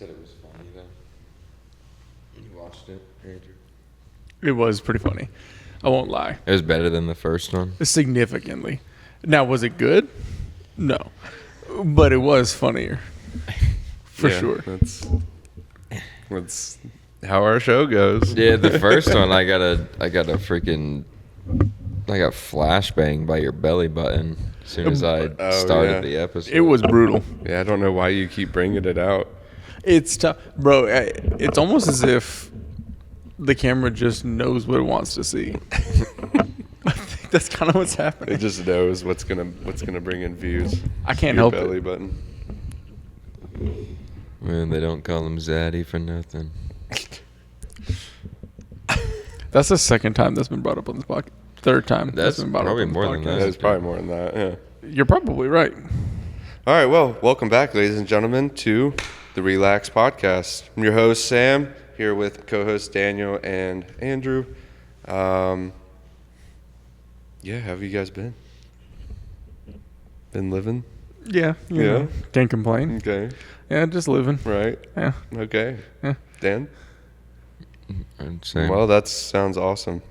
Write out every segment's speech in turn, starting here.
Said it was funny though. You watched it, Andrew? It was pretty funny. I won't lie. It was better than the first one. Significantly. Now, was it good? No. But it was funnier. For sure. That's how our show goes. Yeah, the first one I got flashbang by your belly button as soon as I started the episode. It was brutal. Yeah, I don't know why you keep bringing it out. It's tough. Bro, it's almost as if the camera just knows what it wants to see. I think that's kind of what's happening. It just knows what's gonna bring in views. I can't help belly it. Button. Man, they don't call him Zaddy for nothing. That's the second time that's been brought up on this podcast. Third time That's been brought probably up on more this than podcast. that. It's probably more than that. Yeah. You're probably right. All right. Well, welcome back, ladies and gentlemen, to the Relaxe Podcast. I'm your host Sam, here with co-hosts Daniel and Andrew. Yeah, how have you guys been? Been living? Yeah. You know, can't complain. Okay. Yeah, just living. Right. Yeah. Okay. Yeah. Dan? Same. Well, that sounds awesome.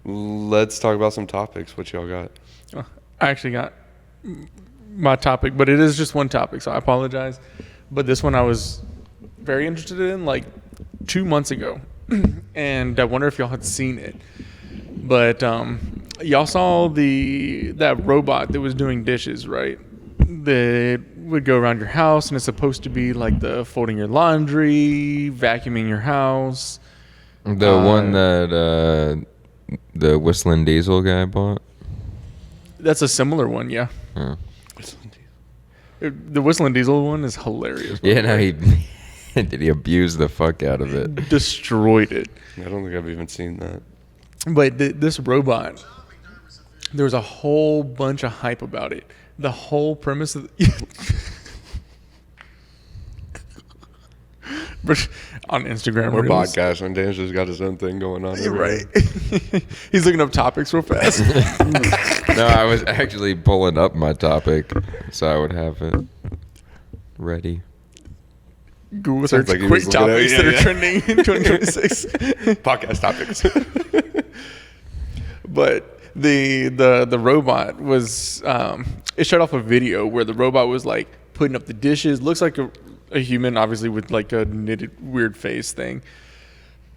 Let's talk about some topics. What y'all got? I actually got my topic, but it is just one topic, so I apologize. But this one I was very interested in like 2 months ago, and I wonder if y'all had seen it. But y'all saw that robot that was doing dishes, right? That would go around your house, and it's supposed to be like the folding your laundry, vacuuming your house. The one that the Whistling Diesel guy bought? That's a similar one, yeah. Oh. The Whistling Diesel one is hilarious. Yeah, no, he abused the fuck out of it. Destroyed it. I don't think I've even seen that. But this robot, there was a whole bunch of hype about it. The whole premise of on Instagram. We're Reels. podcasting. Dan's just got his own thing going on. Right. He's looking up topics real fast. No, I was actually pulling up my topic so I would have it ready. Google search like he quick was looking at- topics yeah, that yeah. are trending in 2026. Podcast topics. But the robot was it showed off a video where the robot was like putting up the dishes. Looks like a human, obviously, with like a knitted weird face thing.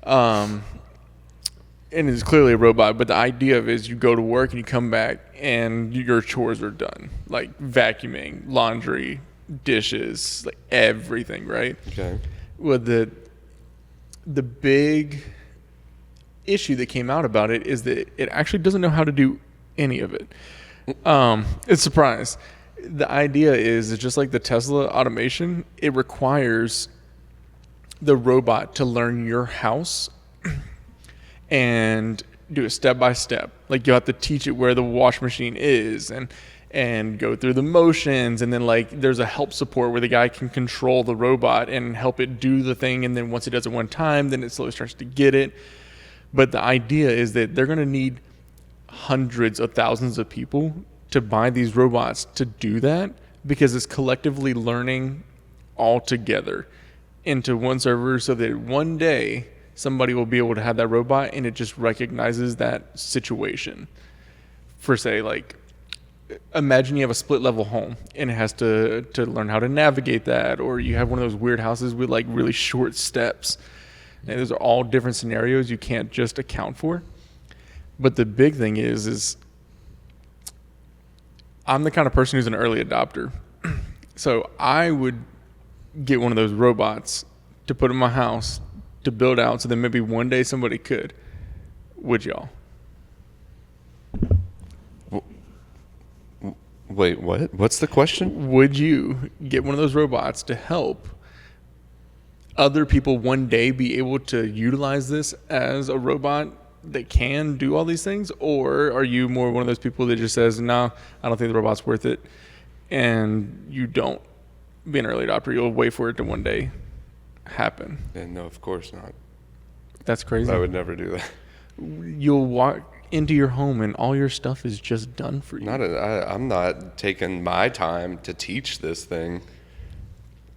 And it's clearly a robot, but the idea of it is you go to work and you come back and your chores are done, like vacuuming, laundry, dishes, like everything, right? Okay. Well, the big issue that came out about it is that it actually doesn't know how to do any of it. It's a surprise. The idea is it's just like the Tesla automation. It requires the robot to learn your house and do it step by step. Like you have to teach it where the wash machine is and go through the motions, and then like there's a help support where the guy can control the robot and help it do the thing, and then once it does it one time, then it slowly starts to get it. But the idea is that they're going to need hundreds of thousands of people to buy these robots to do that, because it's collectively learning all together into one server, so that one day somebody will be able to have that robot and it just recognizes that situation. For say, like, imagine you have a split level home and it has to learn how to navigate that, or you have one of those weird houses with like really short steps. And those are all different scenarios you can't just account for. But the big thing is I'm the kind of person who's an early adopter. So I would get one of those robots to put in my house to build out, so that maybe one day somebody could. Would y'all? Wait, what? What's the question? Would you get one of those robots to help other people one day be able to utilize this as a robot that can do all these things? Or are you more one of those people that just says, no, I don't think the robot's worth it, and you don't be an early adopter, you'll wait for it to one day happen? And no, of course not. That's crazy. I would never do that. You'll walk into your home and all your stuff is just done for you. I'm not taking my time to teach this thing.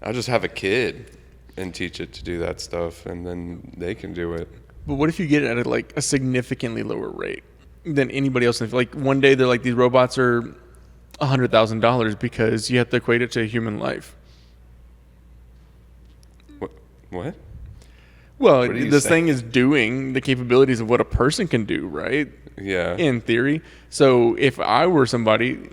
I'll just have a kid and teach it to do that stuff, and then they can do it. But what if you get it at like a significantly lower rate than anybody else? Like one day they're like, these robots are $100,000 because you have to equate it to a human life. What? Well, What are you this saying? thing is doing the capabilities of what a person can do, right? Yeah. In theory. So if I were somebody,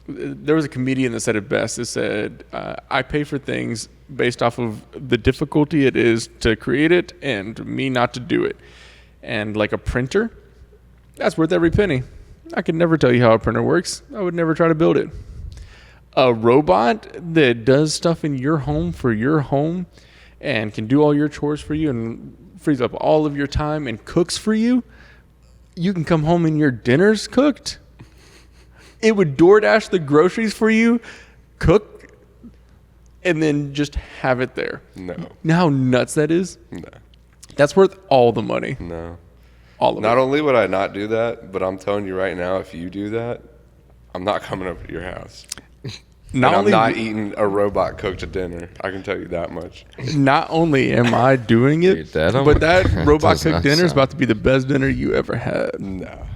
there was a comedian that said it best. It said, I pay for things based off of the difficulty it is to create it and me not to do it. And like a printer, that's worth every penny. I could never tell you how a printer works. I would never try to build it. A robot that does stuff in your home for your home and can do all your chores for you and frees up all of your time and cooks for you, you can come home and your dinner's cooked. It would DoorDash the groceries for you, cook, and then just have it there. No. You know how nuts that is? No. That's worth all the money. No. All of Not it. only would I not do that, but I'm telling you right now, if you do that, I'm not coming over to your house. Not and only I'm not eating a robot cooked dinner. I can tell you that much. Not only am I doing it, Dude, that but that robot does not cooked dinner is sound- about to be the best dinner you ever had. No.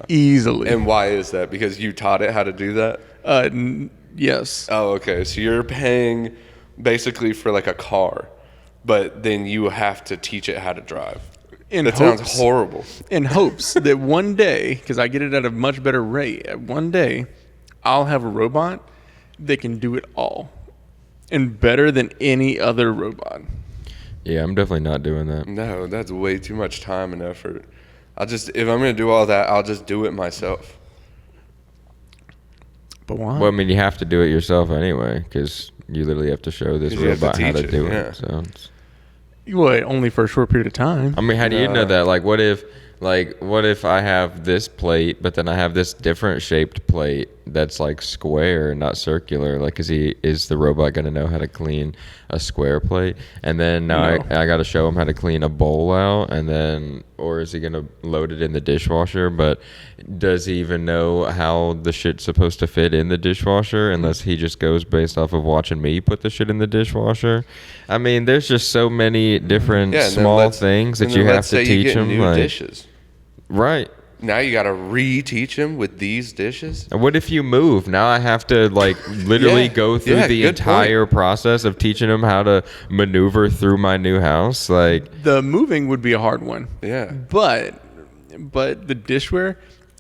Easily. And why is that? Because you taught it how to do that? Yes. Oh, okay. So you're paying basically for like a car, but then you have to teach it how to drive. That sounds horrible. In hopes that one day, because I get it at a much better rate, one day I'll have a robot that can do it all and better than any other robot. Yeah, I'm definitely not doing that. No, that's way too much time and effort. If I'm going to do all that, I'll just do it myself. But why? Well, I mean, you have to do it yourself anyway, because you literally have to show this 'Cause you have to robot how to teach it, do yeah. it. So, it's, Well, only for a short period of time. I mean, how do you know that? Like, what if I have this plate, but then I have this different shaped plate that's like square, not circular? Like, is the robot gonna know how to clean a square plate? And then now No. I got to show him how to clean a bowl out, and then, or is he gonna load it in the dishwasher? But does he even know how the shit's supposed to fit in the dishwasher unless he just goes based off of watching me put the shit in the dishwasher? I mean, there's just so many different Yeah, and then small let's- things that and you then have let's to say you teach get them. new Like, dishes. right. Now you got to reteach him with these dishes. And what if you move? Now I have to like literally Yeah, go through yeah, the good entire process of teaching him how to maneuver through my new house. Like, The moving would be a hard one. Yeah. But the dishware,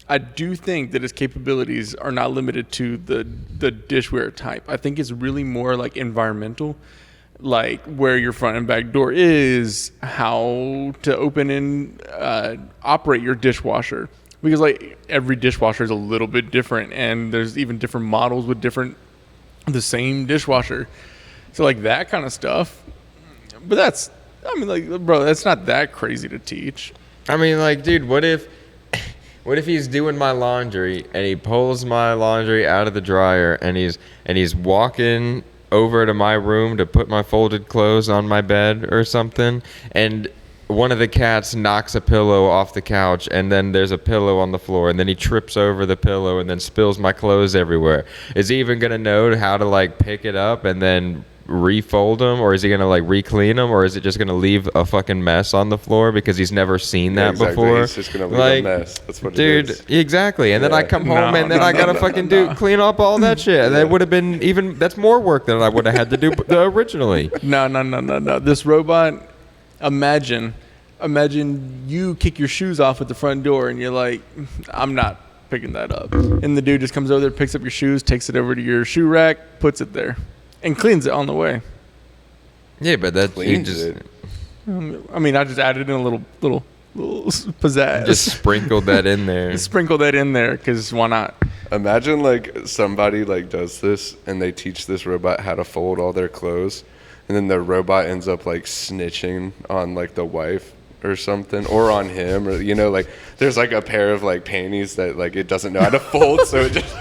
I do think that its capabilities are not limited to the dishware type. I think it's really more like environmental, like where your front and back door is, how to open and operate your dishwasher. Because like every dishwasher is a little bit different, and there's even different models with the same dishwasher. So like that kind of stuff. But that's not that crazy to teach. I mean, like, dude, what if he's doing my laundry and he pulls my laundry out of the dryer and he's walking over to my room to put my folded clothes on my bed or something, and one of the cats knocks a pillow off the couch, and then there's a pillow on the floor, and then he trips over the pillow and then spills my clothes everywhere. Is he even gonna know how to like pick it up and then refold them, or is he gonna like re-clean them, or is it just gonna leave a fucking mess on the floor because he's never seen that exactly. before? He's just gonna leave like, a mess. That's what dude, it is. exactly. And then I Yeah. come home and then I gotta fucking clean up all that shit. And that would have been that's more work than I would have had to do originally. No. This robot, imagine you kick your shoes off at the front door and you're like, I'm not picking that up. And the dude just comes over there, picks up your shoes, takes it over to your shoe rack, puts it there, and cleans it on the way. Yeah, but that you Cleans just it. I mean, I just added in a little pizzazz. just sprinkled that in there. sprinkle that in there because why not? Imagine like somebody like does this and they teach this robot how to fold all their clothes, and then the robot ends up like snitching on like the wife or something, or on him, or like there's like a pair of like panties that like it doesn't know how to fold, so it just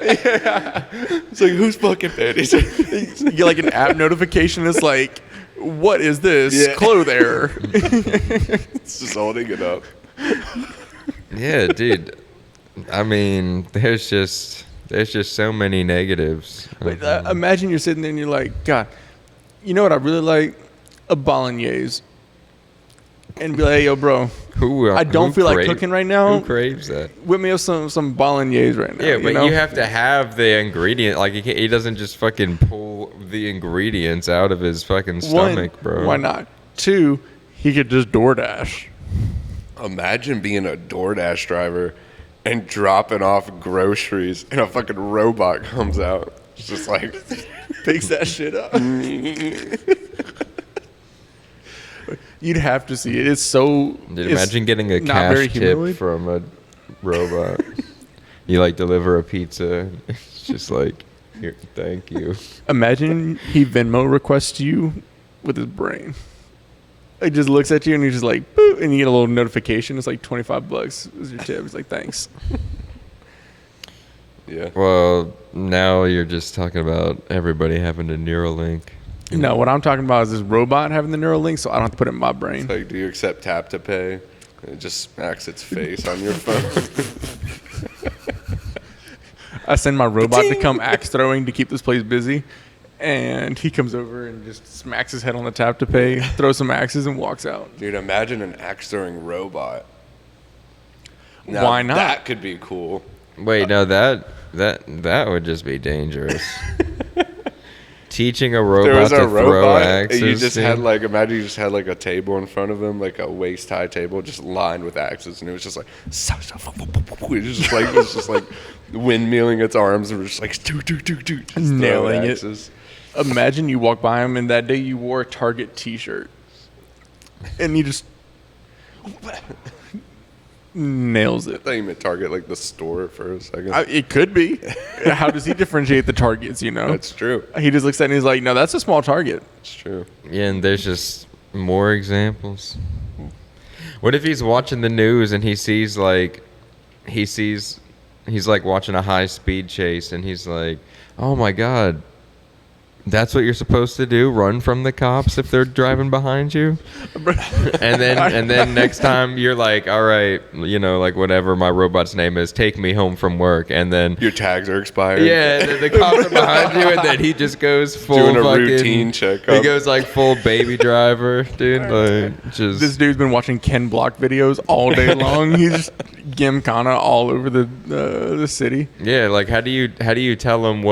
it's like, who's fucking panties? You get like an app notification. It's like, what is this? Yeah. Clothes error. It's just holding it up. Yeah, dude. I mean, there's just There's just so many negatives. But, imagine you're sitting there and you're like, God, you know what I really like? A bolognese. And be like, hey, yo, bro, I don't feel like cooking right now. Who craves that? Whip me up some bolognese right now. Yeah, but know? you have to have the ingredient. Like, he doesn't just fucking pull the ingredients out of his fucking stomach, bro. Why not? 2, he could just DoorDash. Imagine being a DoorDash driver and dropping off groceries and a fucking robot comes out. It's just like picks that shit up. You'd have to see it. It's so. Dude, imagine getting a cash tip from a robot. You like deliver a pizza. It's just like, here, thank you. Imagine he Venmo requests you with his brain. He just looks at you and he's just like, boop, and you get a little notification. It's like $25 is your tip. He's like, thanks. Yeah. Well, now you're just talking about everybody having a Neuralink. No, what I'm talking about is this robot having the Neuralink, so I don't have to put it in my brain. It's like, do you accept tap to pay? And it just smacks its face on your phone. I send my robot to come axe throwing to keep this place busy. And he comes over and just smacks his head on the tap to pay, throws some axes, and walks out. Dude, imagine an axe throwing robot. Now, why not? That could be cool. Wait, no, that would just be dangerous. Teaching a robot to throw axes. You just had like, imagine you just had like a table in front of him, like a waist high table, just lined with axes, and it was just like, it's just like windmilling its arms and just like just nailing it. Imagine you walk by him and that day you wore a Target T-shirt, and you just nails it. I thought you meant Target, like the store for a second. It could be. How does he differentiate the targets, you know? That's true. He just looks at it and he's like, no, that's a small target. It's true. Yeah, and there's just more examples. What if he's watching the news and he's like watching a high-speed chase and he's like, oh my God, that's what you're supposed to do? Run from the cops if they're driving behind you? and then next time you're like, all right, you know, like whatever my robot's name is, take me home from work. And then your tags are expired. Yeah, and then the cops are behind you, and then he just goes full doing a fucking routine checkup. He goes like full baby driver, dude. Like, just this dude's been watching Ken Block videos all day long. He's Gymkhana all over the city. Yeah, like how do you tell them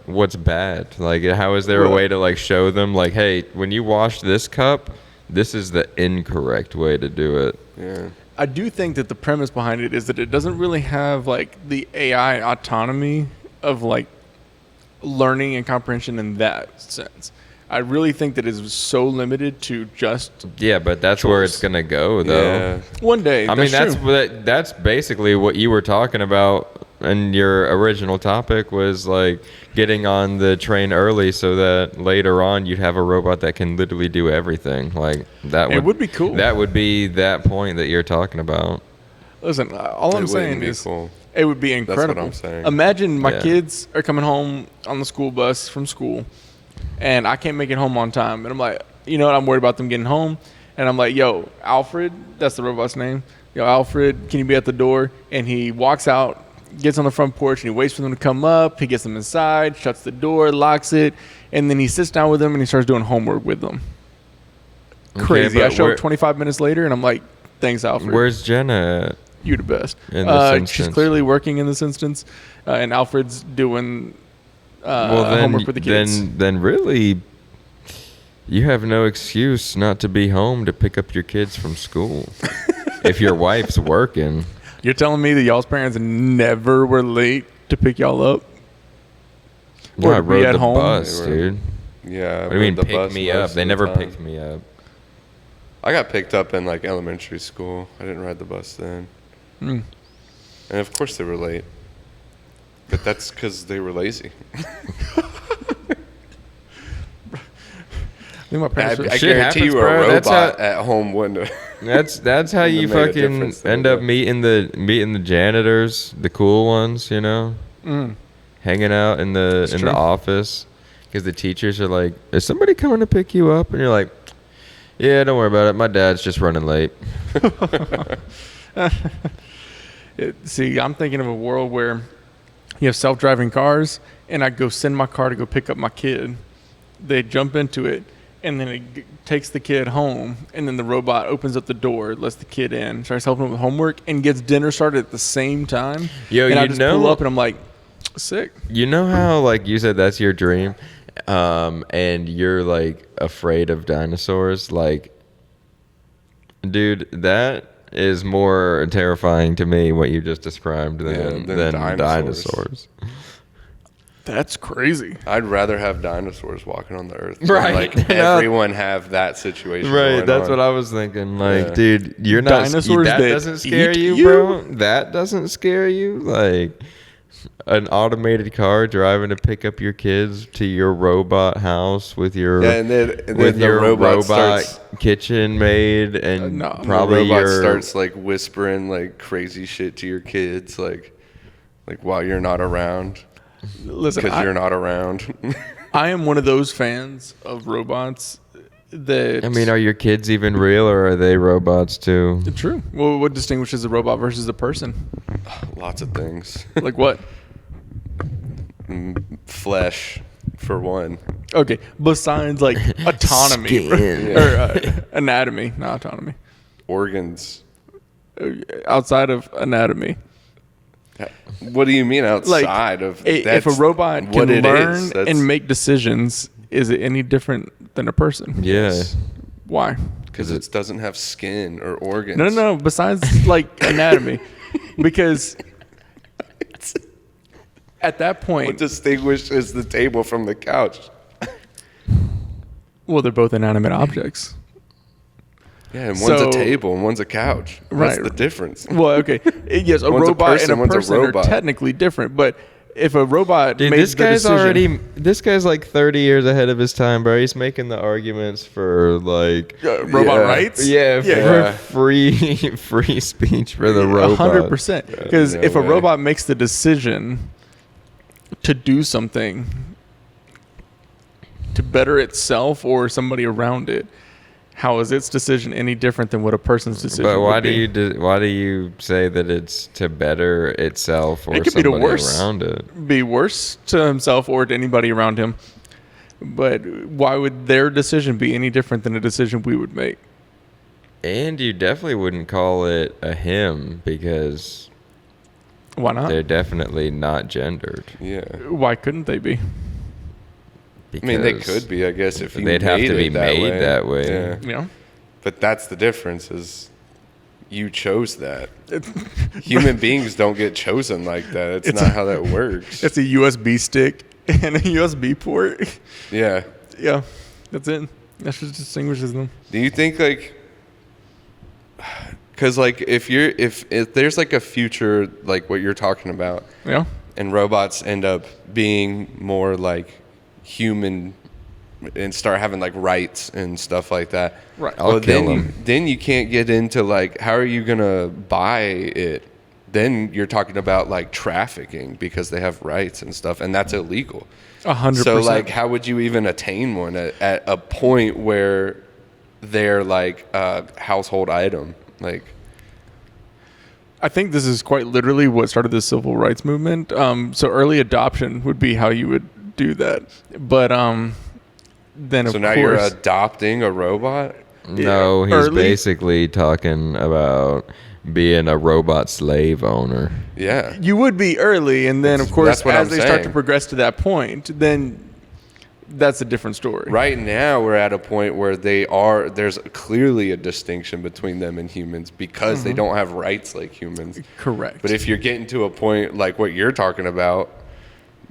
what's bad? Like, how is there a way to like show them like, hey, when you wash this cup, this is the incorrect way to do it? Yeah. I do think that the premise behind it is that it doesn't really have like the AI autonomy of like learning and comprehension in that sense. I really think that it's so limited to just but that's where it's gonna go though. Yeah. One day. I mean, that's basically what you were talking about. And your original topic was like getting on the train early so that later on you'd have a robot that can literally do everything. Like that would be cool. That would be that point that you're talking about. Listen, all I'm saying is cool. It would be incredible. That's what I'm saying. Imagine my kids are coming home on the school bus from school and I can't make it home on time. And I'm like, you know what? I'm worried about them getting home. And I'm like, yo, Alfred, that's the robot's name. Yo, Alfred, can you be at the door? And he walks out, gets on the front porch, and he waits for them to come up. He gets them inside, shuts the door, locks it, and then he sits down with them and he starts doing homework with them. Crazy. I show up 25 minutes later, and I'm like, thanks, Alfred. Where's Jenna at? You the best. In this instance. She's clearly working in this instance, and Alfred's doing homework with the kids. Then really, you have no excuse not to be home to pick up your kids from school if your wife's working. You're telling me that y'all's parents never were late to pick y'all up? No, I rode the home? bus, dude. Yeah. What do you mean pick me up? They never picked me up. I got picked up in like elementary school. I didn't ride the bus then. And of course they were late. But that's because they were lazy. I guarantee you a robot at home wouldn't have. That's how you fucking end up meeting the janitors, the cool ones, you know, hanging out in the office because the teachers are like, "Is somebody coming to pick you up?" And you're like, "Yeah, don't worry about it. My dad's just running late." See, I'm thinking of a world where You have self-driving cars, and I go send my car to go pick up my kid. They jump into it, and then it takes the kid home, and then the robot opens up the door, lets the kid in, starts helping him with homework, and gets dinner started at the same time. Yo, and I you just know- pull up, and I'm like, sick. You know how, like, you said that's your dream, and you're, like, afraid of dinosaurs? Like, dude, that is more terrifying to me, what you just described, than dinosaurs. That's crazy. I'd rather have dinosaurs walking on the earth. than, Right. Like everyone have that situation. Right, going that's on. what I was thinking. Like, Yeah. dude, you're not. Dinosaurs That that doesn't scare eat you, you? bro. That doesn't scare you. Like, an automated car driving to pick up your kids to your robot house with your And then with the your robot robot starts. kitchen maid and No. probably the robot your starts like whispering like crazy shit to your kids, like while you're not around, Listen, because you're not around. I am one of those fans of robots that. I mean, are your kids even real or are they robots too? true. Well, what distinguishes a robot versus a person? Lots of things. Like what? Flesh, for one. Okay, besides like autonomy Skin. or anatomy, not autonomy. Organs. Outside of anatomy, What do you mean like outside of if a that's robot what can it learn is. That's- and make decisions, is it any different than a person? Yeah. Why? Because it doesn't have skin or organs. No. Besides like anatomy, because at that What point, distinguishes the table from the couch? well, they're both inanimate objects. Yeah, and one's So- a table and one's a couch. That's Right. the difference. Well, okay, yes, a One's a robot person, and a one's a person are robot. technically different, but if a robot Dude, makes this the guy's decision, this guy's like 30 years ahead of his time, bro. He's making the arguments for like robot Yeah. rights, for free speech for the robot. 100%. Because no if a way. robot makes the decision to do something to better itself or somebody around it, how is its decision any different than what a person's decision? But why would do be? you why do you say that it's to better itself or It could be the somebody worst. around it? Be worse to himself or to anybody around him? But why would their decision be any different than a decision we would make? And you definitely wouldn't call it a him because Why not? they're definitely not gendered. Yeah. Why couldn't they be? I mean, they Because could be, I guess, if you they'd have made to be it that made way. that way. Yeah. You know, But that's the difference is you chose that. Human beings don't get chosen like that. It's not how that works. it's a USB stick and a USB port. Yeah. Yeah, that's it. That's what distinguishes them. Do you think like, because like if there's like a future like what you're talking about, Yeah. and robots end up being more like human and start having like rights and stuff like that. Right. I'll kill 'em. Then you can't get into like how are you gonna buy it? Then you're talking about like trafficking because they have rights and stuff, and that's illegal. 100%. So like, how would you even attain one at a point where they're like a household item? Like, I think this is quite literally what started the civil rights movement. So early adoption would be how you would do that. But then of so now course, you're adopting a robot? No, he's Early- basically talking about being a robot slave owner. Yeah. you would be early, and then of course, That's what as I'm they start to saying. progress to that point, then that's a different story. Right now, we're at a point where there's clearly a distinction between them and humans because they don't have rights like humans. Correct. But if you're getting to a point like what you're talking about,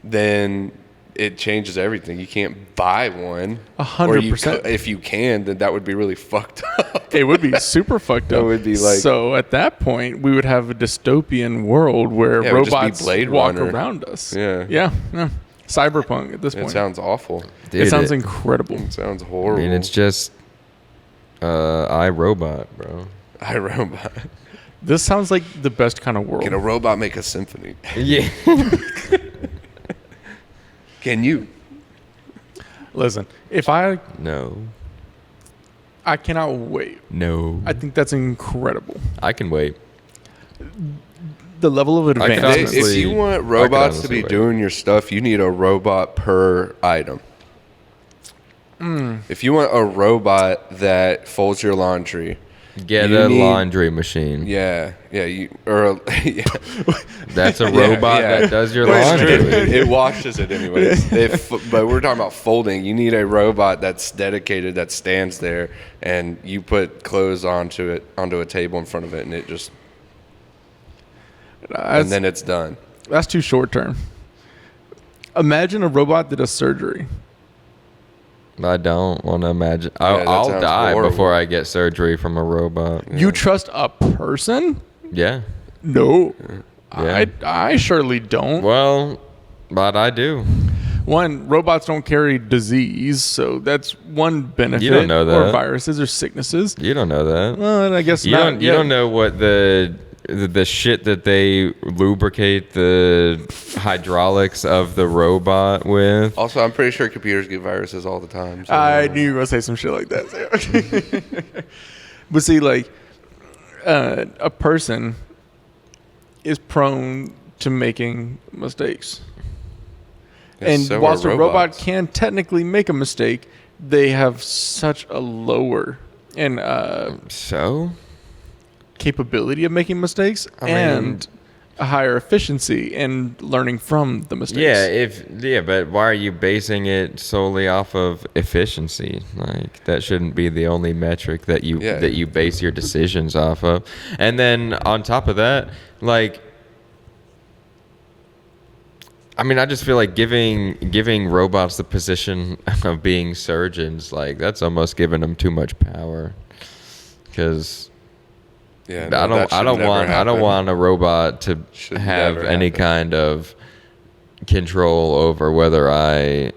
then it changes everything. You can't buy one. 100%. If you can, then that would be really fucked up. It would be super fucked up. It would be like- so at that point, we would have a dystopian world where Yeah, it would just be robots Blade walk Runner. around us. Yeah. Yeah. Cyberpunk at this It point. sounds awful. Dude, it sounds incredible. It sounds I horrible. mean, it's just iRobot, bro. iRobot. This sounds like the best kind of world. Can a robot make a symphony? Yeah. Can you? Listen, if I No. cannot wait. No. I think that's incredible. I can wait. the level of I could advancement. honestly- If you want I could robots to be honestly wait. doing your stuff, you need a robot per item. If you want a robot that folds your laundry, Get you a need- laundry machine. yeah, yeah, That's a robot yeah. that does your Well, it's laundry. true. It washes it anyways. But we're talking about folding. You need a robot that's dedicated, that stands there, and you put clothes onto a table in front of it, and it just and then it's done. That's too short term. Imagine a robot that does surgery. I don't want to imagine. that I'll sounds die horrible. before I get surgery from a robot. You trust a person? Yeah. No. Yeah. I surely don't. Well, but I do. One, robots don't carry disease, so that's one benefit. You don't know Or that. viruses or sicknesses. You don't know that. Well, I guess You not. don't. You don't know what the shit that they lubricate the hydraulics of the robot with. Also, I'm pretty sure computers get viruses all the time. So. I knew you were going to say some shit like that. But see, like, a person is prone to making mistakes. Yes, And so are whilst a robot robots. can technically make a mistake, they have such a lower and So capability of making mistakes and a higher efficiency in learning from the mistakes. but why are you basing it solely off of efficiency? Like that shouldn't be the only metric that you base your decisions off of. And then on top of that, like I mean, I just feel like giving robots the position of being surgeons, like that's almost giving them too much power. Because Yeah, I don't want a robot to Should have never any happen. kind of control over whether I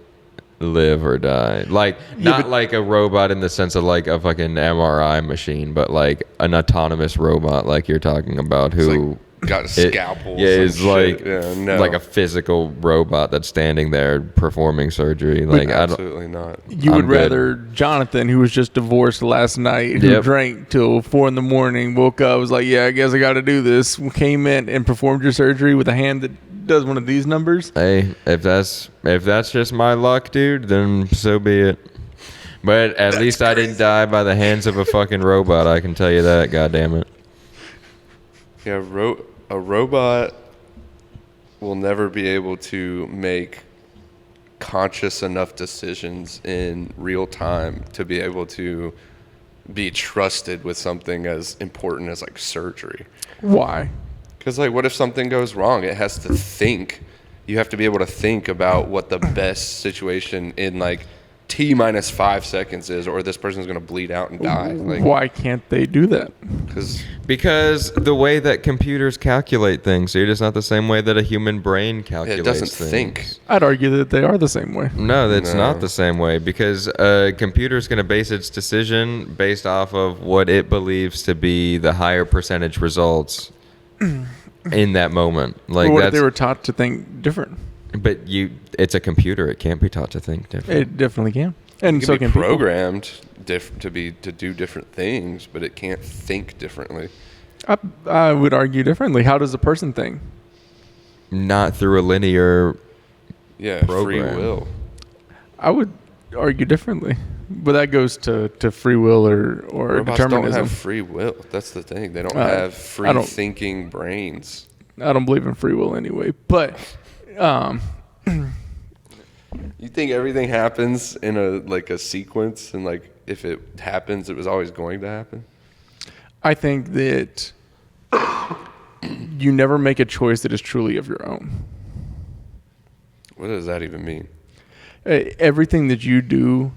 live or die. Like not like a robot in the sense of like a fucking MRI machine, but like an autonomous robot, like you're talking about, who got a scalpel. yeah, is like no. like a physical robot that's standing there performing surgery. Like I don't. Absolutely not. You would I'm good. rather Jonathan, who was just divorced last night, who Yep. drank till 4 a.m, woke up, was like, "Yeah, I guess I got to do this." Came in and performed your surgery with a hand that does one of these numbers. Hey, if that's just my luck, dude, then so be it. But at least I didn't die by the hands of a fucking robot. I can tell you that. God damn it. Yeah, a robot will never be able to make conscious enough decisions in real time to be able to be trusted with something as important as like surgery. Why? Because like, what if something goes wrong? It has to think. You have to be able to think about what the best situation in like T minus 5 seconds is, or this person's going to bleed out and die. Like, Why can't they do that? Because the way that computers calculate things, dude, is not the same way that a human brain calculates it doesn't things. think. I'd argue that they are the same way. No, that's No. not the same way, because a computer's going to base its decision based off of what it believes to be the higher percentage results in that moment. Like But what if that's, they were taught to think different? but it's a computer. It can't be taught to think different. It definitely can. And It so can can be people. programmed to do different things, but it can't think differently. I would argue differently. How does a person think? Not through a linear. Yeah, free Program. will. I would argue differently. But that goes to free will or Robots determinism. don't have free will. That's the thing. They don't Uh, have I free don't- thinking brains. I don't believe in free will anyway. But You think everything happens in a sequence, and like if it happens, it was always going to happen? I think that you never make a choice that is truly of your own. What does that even mean? Everything that you do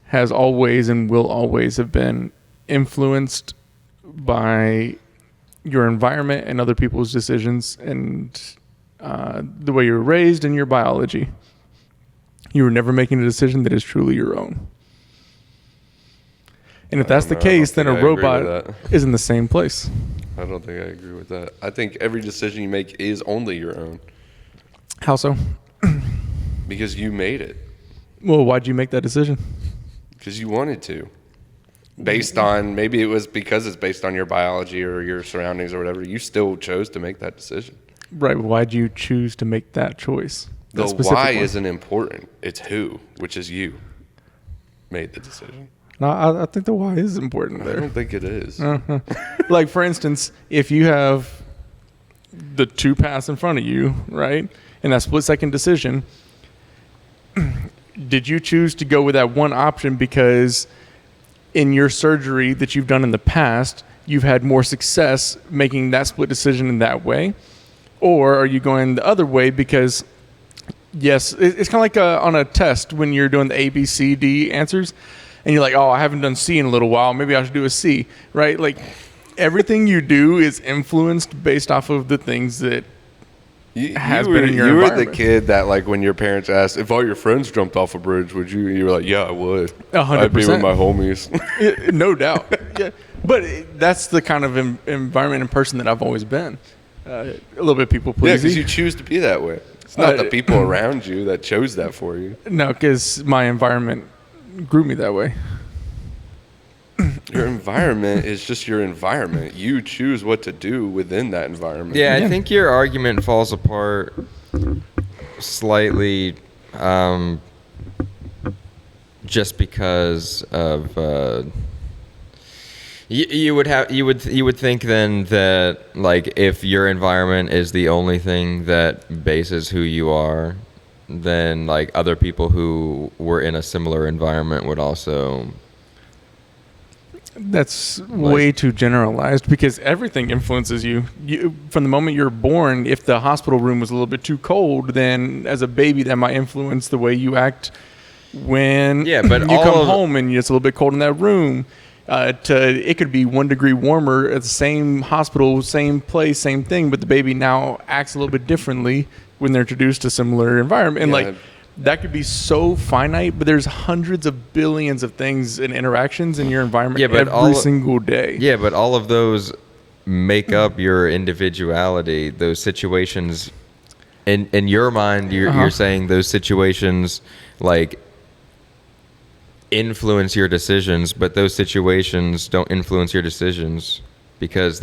has always and will always have been influenced by your environment and other people's decisions and the way you were raised and your biology. You were never making a decision that is truly your own. And if that's the don't know. I case, don't then a think I agree robot with is in the same place. I don't think I agree with that. I think every decision you make is only your own How so? because you made it, Well, why'd you make that decision? because you wanted to. based on, maybe it was because it's based on your biology or your surroundings or whatever, you still chose to make that decision. Right. Why'd you choose to make that choice? The That specific why one? isn't important. It's who, which is you, made the decision. No, I think the why is important I there. don't think it is. Like, for instance, if you have the two paths in front of you, right, and that split-second decision, did you choose to go with that one option because in your surgery that you've done in the past, you've had more success making that split decision in that way? Or are you going the other way because, yes, it's kind of like on a test when you're doing the A, B, C, D answers, and you're like, oh, I haven't done C in a little while. Maybe I should do a C, right? Like, everything you do is influenced based off of the things that You has were, been in your you were the environment. kid that, like, when your parents asked if all your friends jumped off a bridge, would you? You were like, yeah, I would. 100%. I'd be with my homies. Yeah, no doubt. Yeah, but that's the kind of environment and person that I've always been. A little bit people Yeah, because pleasing. you choose to be that way. It's not the people around you that chose that for you. No, because my environment grew me that way. Your environment is just your environment. You choose what to do within that environment. Yeah, Yeah. I think your argument falls apart slightly just because of you would think then that, like, if your environment is the only thing that bases who you are, then, like, other people who were in a similar environment would also. That's way too generalized because everything influences you. From the moment you're born. If the hospital room was a little bit too cold, then as a baby that might influence the way you act when But you all come of- home and it's a little bit cold in that room. It could be 1 degree warmer at the same hospital, same place, same thing, but the baby now acts a little bit differently when they're introduced to a similar environment. And Yeah. like, that could be so finite, but there's hundreds of billions of things and interactions in your environment every single day. Yeah, but all of those make up your individuality. Those situations, in your mind, you're saying those situations, like, influence your decisions, but those situations don't influence your decisions because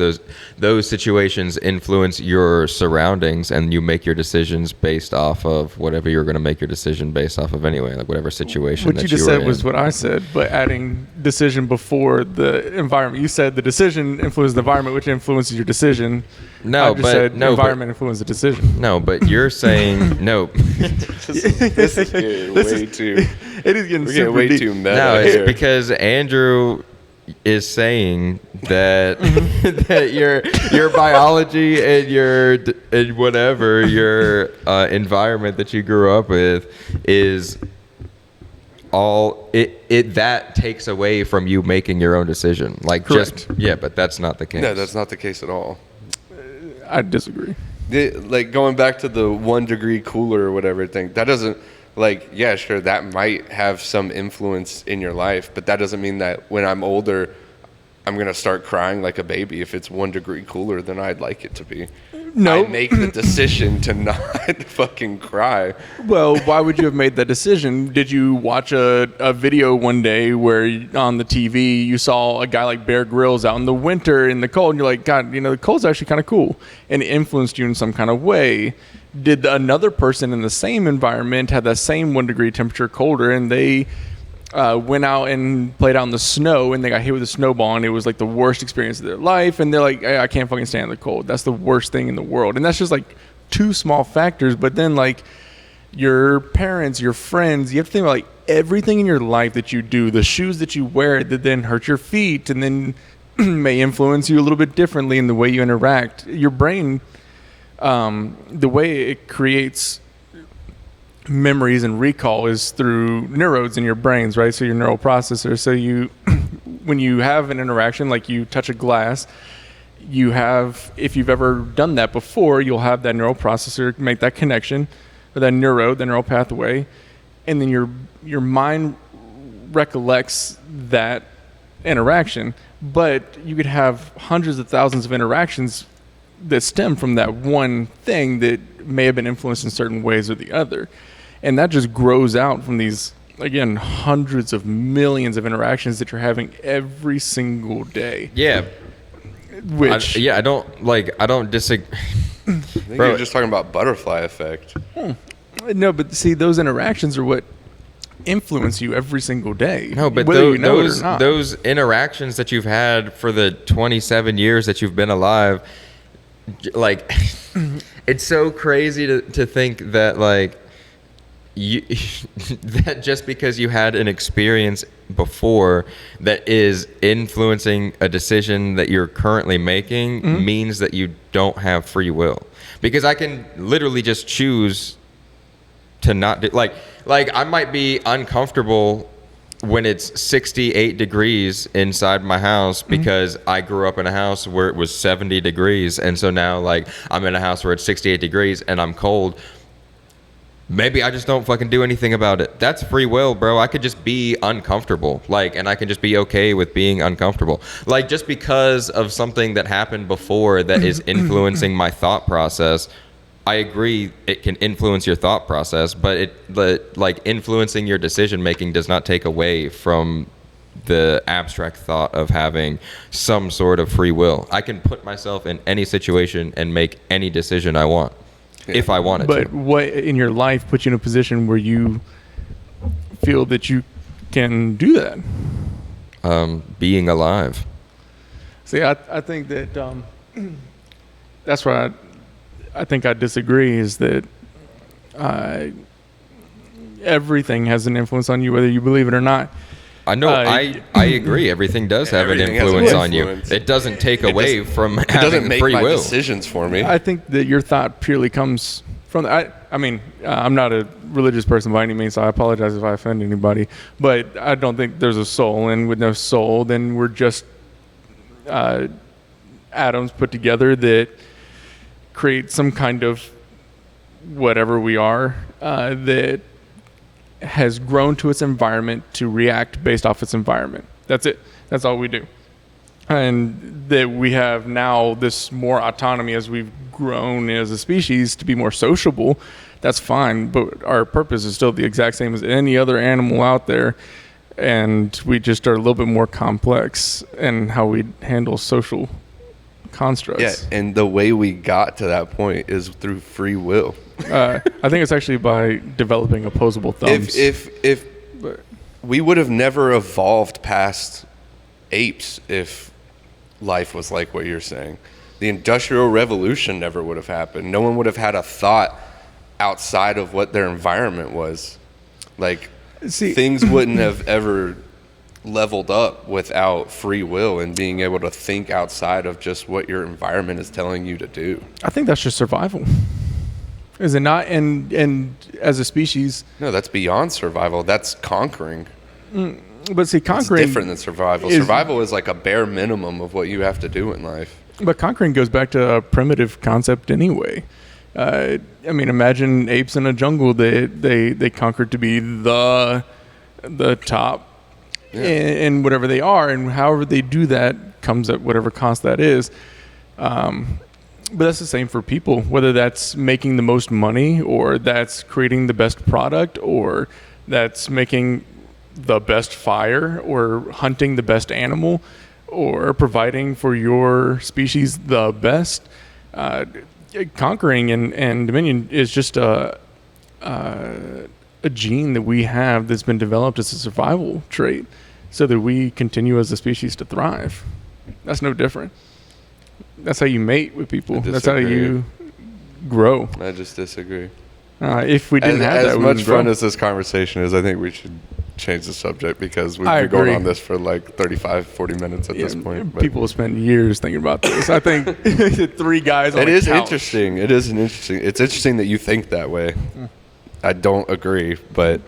those situations influence your surroundings, and you make your decisions based off of whatever you're going to make your decision based off of anyway, like whatever situation What that you just were said in. was what I said, but adding decision before the environment. You said the decision influences the environment, which influences your decision. No, I just but said no, environment influences the decision. No, but you're saying no. This is getting way too. It is getting We're super getting way deep. too meta No, it's here. because Andrew is saying that that your biology and whatever your environment that you grew up with is all it that takes away from you making your own decision. Like, Correct. but that's not the case. No, that's not the case at all. I disagree. Like, going back to the 1 degree cooler or whatever thing, that doesn't, like, yeah, sure, that might have some influence in your life, but that doesn't mean that when I'm older, I'm going to start crying like a baby if it's 1 degree cooler than I'd like it to be. No. I make the decision to not fucking cry. Well, why would you have made that decision? Did you watch a video one day where on the TV you saw a guy like Bear Grylls out in the winter in the cold, and you're like, God, the cold's actually kind of cool, and it influenced you in some kind of way? Did another person in the same environment have that same 1 degree temperature colder, and they went out and played out in the snow, and they got hit with a snowball, and it was like the worst experience of their life, and they're like, I can't fucking stand the cold. That's the worst thing in the world. And that's just like 2 small factors. But then, like, your parents, your friends, you have to think about, like, everything in your life that you do, the shoes that you wear that then hurt your feet and then may influence you a little bit differently in the way you interact. Your brain, the way it creates memories and recall is through neurons in your brains, right? So your neural processor. So you, when you have an interaction, like you touch a glass, you have, if you've ever done that before, you'll have that neural processor make that connection, or that the neural pathway, and then your mind recollects that interaction. But you could have hundreds of thousands of interactions that stem from that one thing that may have been influenced in certain ways or the other. And that just grows out from these again, hundreds of millions of interactions that you're having every single day. Yeah. Which I don't disagree. I think you're just talking about butterfly effect. no, but see, those interactions are what influence you every single day. No, but whether you know it or not. those interactions that you've had for the 27 years that you've been alive, like, it's so crazy to think that, like, you that just because you had an experience before that is influencing a decision that you're currently making means that you don't have free will. Because I can literally just choose to not do, like I might be uncomfortable when it's 68 degrees inside my house because I grew up in a house where it was 70 degrees, and so now, like, I'm in a house where it's 68 degrees and I'm cold. Maybe I just don't fucking do anything about it. That's free will, bro. I could just be uncomfortable, like, and I can just be okay with being uncomfortable. Like, just because of something that happened before that is influencing my thought process, I agree it can influence your thought process, but like, influencing your decision making does not take away from the abstract thought of having some sort of free will. I can put myself in any situation and make any decision I want. Yeah. If I wanted to. But what in your life puts you in a position where you feel that you can do that? Being alive. See, I think that that's why I think I disagree, is that everything has an influence on you, whether you believe it or not. I know. I agree. Everything does have an influence on you. It doesn't take away from having free will. It doesn't make my decisions for me. I think that your thought purely comes from. I mean, I'm not a religious person by any means, so I apologize if I offend anybody. But I don't think there's a soul, and with no soul, then we're just atoms put together that create some kind of whatever we are that has grown to its environment to react based off its environment. That's it. That's all we do. And that we have now this more autonomy as we've grown as a species to be more sociable. That's fine, but our purpose is still the exact same as any other animal out there. And we just are a little bit more complex in how we handle social constructs. Yeah, and the way we got to that point is through free will. I think it's actually by developing opposable thumbs. If we would have never evolved past apes if life was like what you're saying. The Industrial Revolution never would have happened. No one would have had a thought outside of what their environment was. Like, things wouldn't have ever leveled up without free will and being able to think outside of just what your environment is telling you to do. I think that's just survival. Is it not? And as a species... No, that's beyond survival. That's conquering. But see, conquering... It's different than survival. Survival is like a bare minimum of what you have to do in life. But conquering goes back to a primitive concept anyway. I mean, imagine apes in a jungle. They conquered to be the top in whatever they are. And however they do that comes at whatever cost that is. But that's the same for people, whether that's making the most money or that's creating the best product or that's making the best fire or hunting the best animal or providing for your species the best. Conquering and dominion is just a gene that we have that's been developed as a survival trait so that we continue as a species to thrive. That's no different. That's how you mate with people. That's how you grow. I just disagree. If we didn't have that, as much fun as this conversation is, I think we should change the subject because we've been going on this for like 35, 40 minutes at this point. But people spend years thinking about this. I think 3 guys on It a is couch. interesting. It's interesting that you think that way. I don't agree, but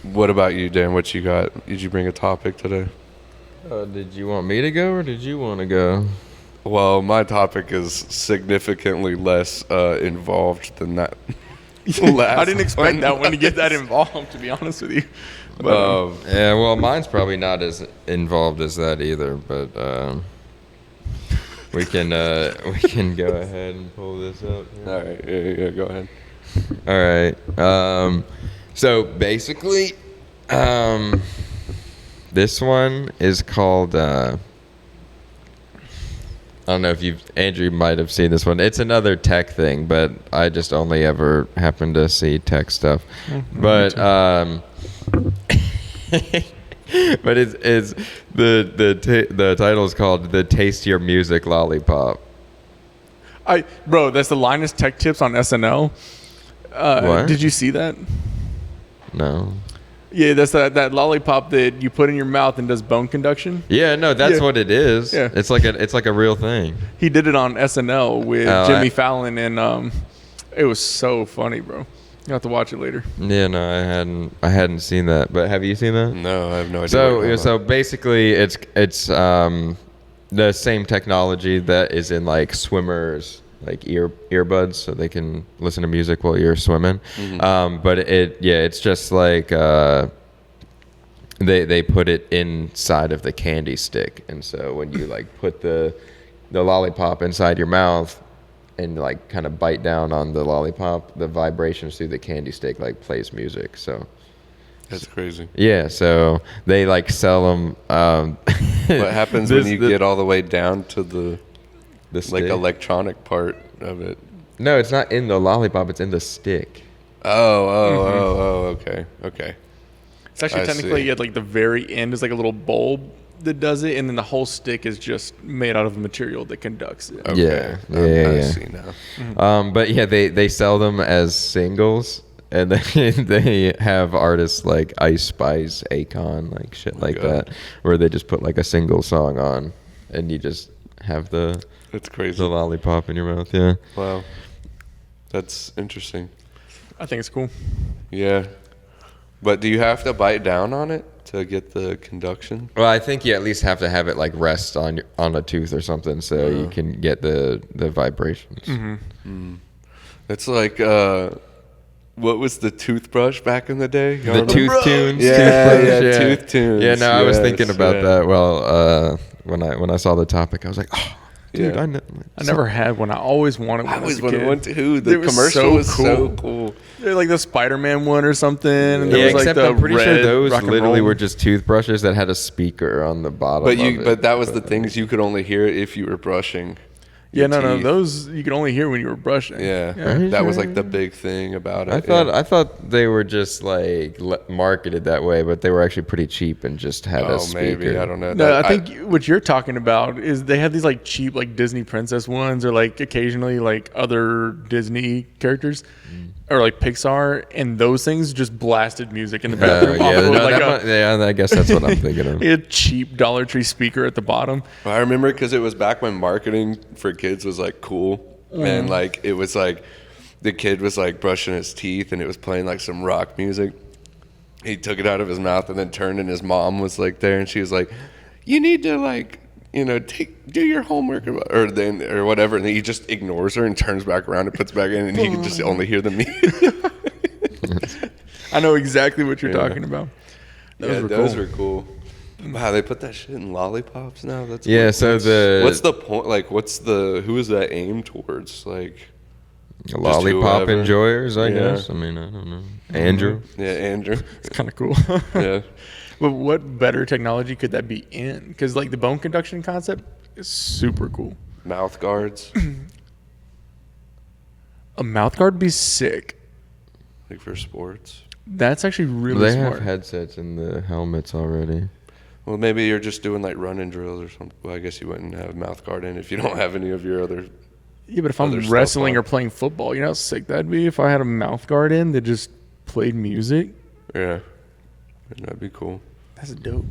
what about you, Dan? What you got? Did you bring a topic today? Did you want me to go or did you want to go? Well, my topic is significantly less involved than that. I didn't expect that one to get that involved, to be honest with you. But, yeah, well, mine's probably not as involved as that either, but we can go ahead and pull this up. All right, yeah, go ahead. All right. So basically, this one is called. I don't know if Andrew might have seen this one. It's another tech thing, but I just only ever happen to see tech stuff. But but it's the title is called "The Taste Your Music Lollipop." Bro, that's the Linus Tech Tips on SNL. What? Did you see that? No. Yeah, that's that lollipop that you put in your mouth and does bone conduction. Yeah, no, that's what it is. Yeah. It's like a real thing. He did it on SNL with Jimmy Fallon, and it was so funny, bro. You have to watch it later. Yeah, no, I hadn't seen that. But have you seen that? No, I have no idea. So basically, it's the same technology that is in like swimmers like earbuds, so they can listen to music while you're swimming. But it's just like they put it inside of the candy stick, and so when you like put the lollipop inside your mouth and like kind of bite down on the lollipop, the vibrations through the candy stick like plays music. So that's crazy. Yeah, so they like sell them. What happens when you get all the way down to the stick? Like electronic part of it? No, it's not in the lollipop. It's in the stick. Okay. It's actually technically at like the very end is like a little bulb that does it, and then the whole stick is just made out of a material that conducts it. Okay. Yeah. I see now. But yeah, they sell them as singles, and they have artists like Ice Spice, Akon, like shit like that, where they just put like a single song on, and you just have That's crazy. the lollipop in your mouth. Yeah. Wow. That's interesting. I think it's cool. Yeah. But do you have to bite down on it to get the conduction? Well, I think you at least have to have it like rest on a tooth or something, so you can get the vibrations. It's like what was the toothbrush back in the day? The tooth tunes. Yeah, tooth tunes. Yeah, no, I was thinking about that. that. Well, when I saw the topic, I was like, oh, dude, Yeah. I never had one. I always wanted one. I always as a kid. wanted one too. The It was commercial was so cool. They're like the Spider-Man one or something. And there Yeah, was like except the I'm pretty sure red those rock and literally roll. were just toothbrushes that had a speaker on the bottom. But that was the things you could only hear if you were brushing. Yeah, your no, teeth. those you could only hear when you were brushing. Yeah, Yeah. that was like the big thing about it. I thought they were just like marketed that way, but they were actually pretty cheap and just had a speaker. maybe I don't know. No, I think what you're talking about is they have these like cheap like Disney princess ones or like occasionally like other Disney characters or like Pixar, and those things just blasted music in the bathroom. I guess that's what I'm thinking of. a cheap Dollar Tree speaker at the bottom. I remember because it was back when marketing for kids was like cool, and like it was like the kid was like brushing his teeth and it was playing like some rock music. He took it out of his mouth and then turned, and his mom was like there, and she was like, "You need to like, do your homework or whatever." And he just ignores her and turns back around and puts back in, and he can just only hear the music. I know exactly what you're talking about. Those were cool. Wow, they put that shit in lollipops now. That's So what's the point? Like, who is that aimed towards? Like, lollipop whoever. enjoyers, I Yeah. guess. I mean, I don't know. Andrew. Yeah, Andrew. It's kind of cool. Yeah. But what better technology could that be in? Because like the bone conduction concept is super cool. Mouth guards, A mouth guard would be sick. like for sports. That's actually really They smart. have headsets in the helmets already. Well, maybe you're just doing like running drills or something. Well, I guess you wouldn't have a mouth guard in if you don't have any of your other. Yeah, but if I'm other stuff wrestling on. or playing football, you know how sick that'd be if I had a mouth guard in that just played music? Yeah, that'd be cool. That's dope.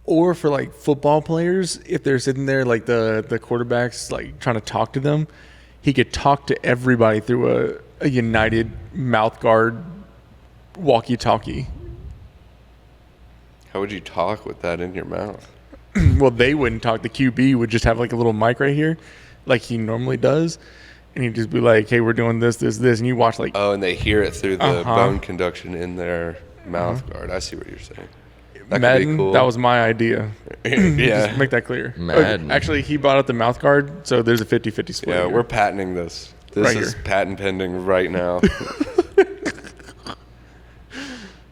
Or for like football players, if they're sitting there like the quarterback's like trying to talk to them, he could talk to everybody through a united mouth guard walkie-talkie. How would you talk with that in your mouth? Well, they wouldn't talk. The QB would just have like a little mic right here, like he normally does, and he'd just be like, "Hey, we're doing this, this, this," and you watch like. Oh, and they hear it through the Uh-huh. bone conduction in their mouth guard. I see what you're saying. That Madden, could be cool. that was my idea. Yeah. Just make that clear. Madden. Actually, he bought out the mouth guard, so there's a 50-50 split. Yeah, here. we're patenting this. This Right is here. patent pending right now.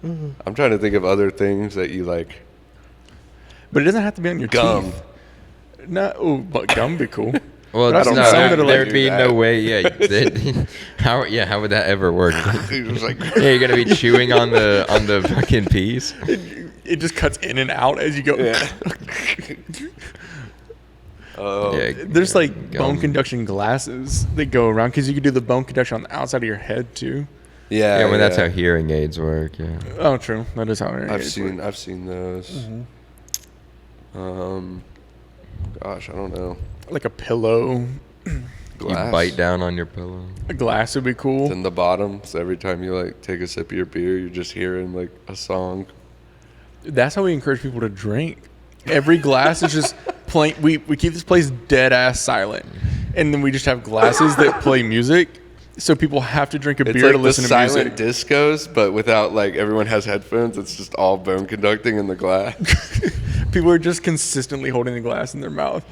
I'm trying to think of other things that you like. But it doesn't have to be on your Gum. teeth. No, oh, but gum be cool. Well, But it's I don't not, know. Some that are there'd like- be do no that. way. Yeah, how would that ever work? You're just like, Yeah, you're gonna be chewing on the fucking piece. It just cuts in and out as you go. yeah. Oh, Yeah, There's like gum. bone conduction glasses that go around because you can do the bone conduction on the outside of your head too. yeah. Yeah, I mean that's how hearing aids work. Yeah. Oh, true. That is how it I've is. seen those. Gosh, I don't know. Like a pillow. Glass. You bite down on your pillow. A glass would be It's cool. in the bottom, so every time you like take a sip of your beer, you're just hearing like a song. That's how we encourage people to drink. Every glass is just playing. We keep this place dead ass silent, and then we just have glasses that play music, so people have to drink a It's beer like to the listen to silent music. discos, but without like everyone has headphones. It's just all bone conducting in the glass. People are just consistently holding the glass in their mouth,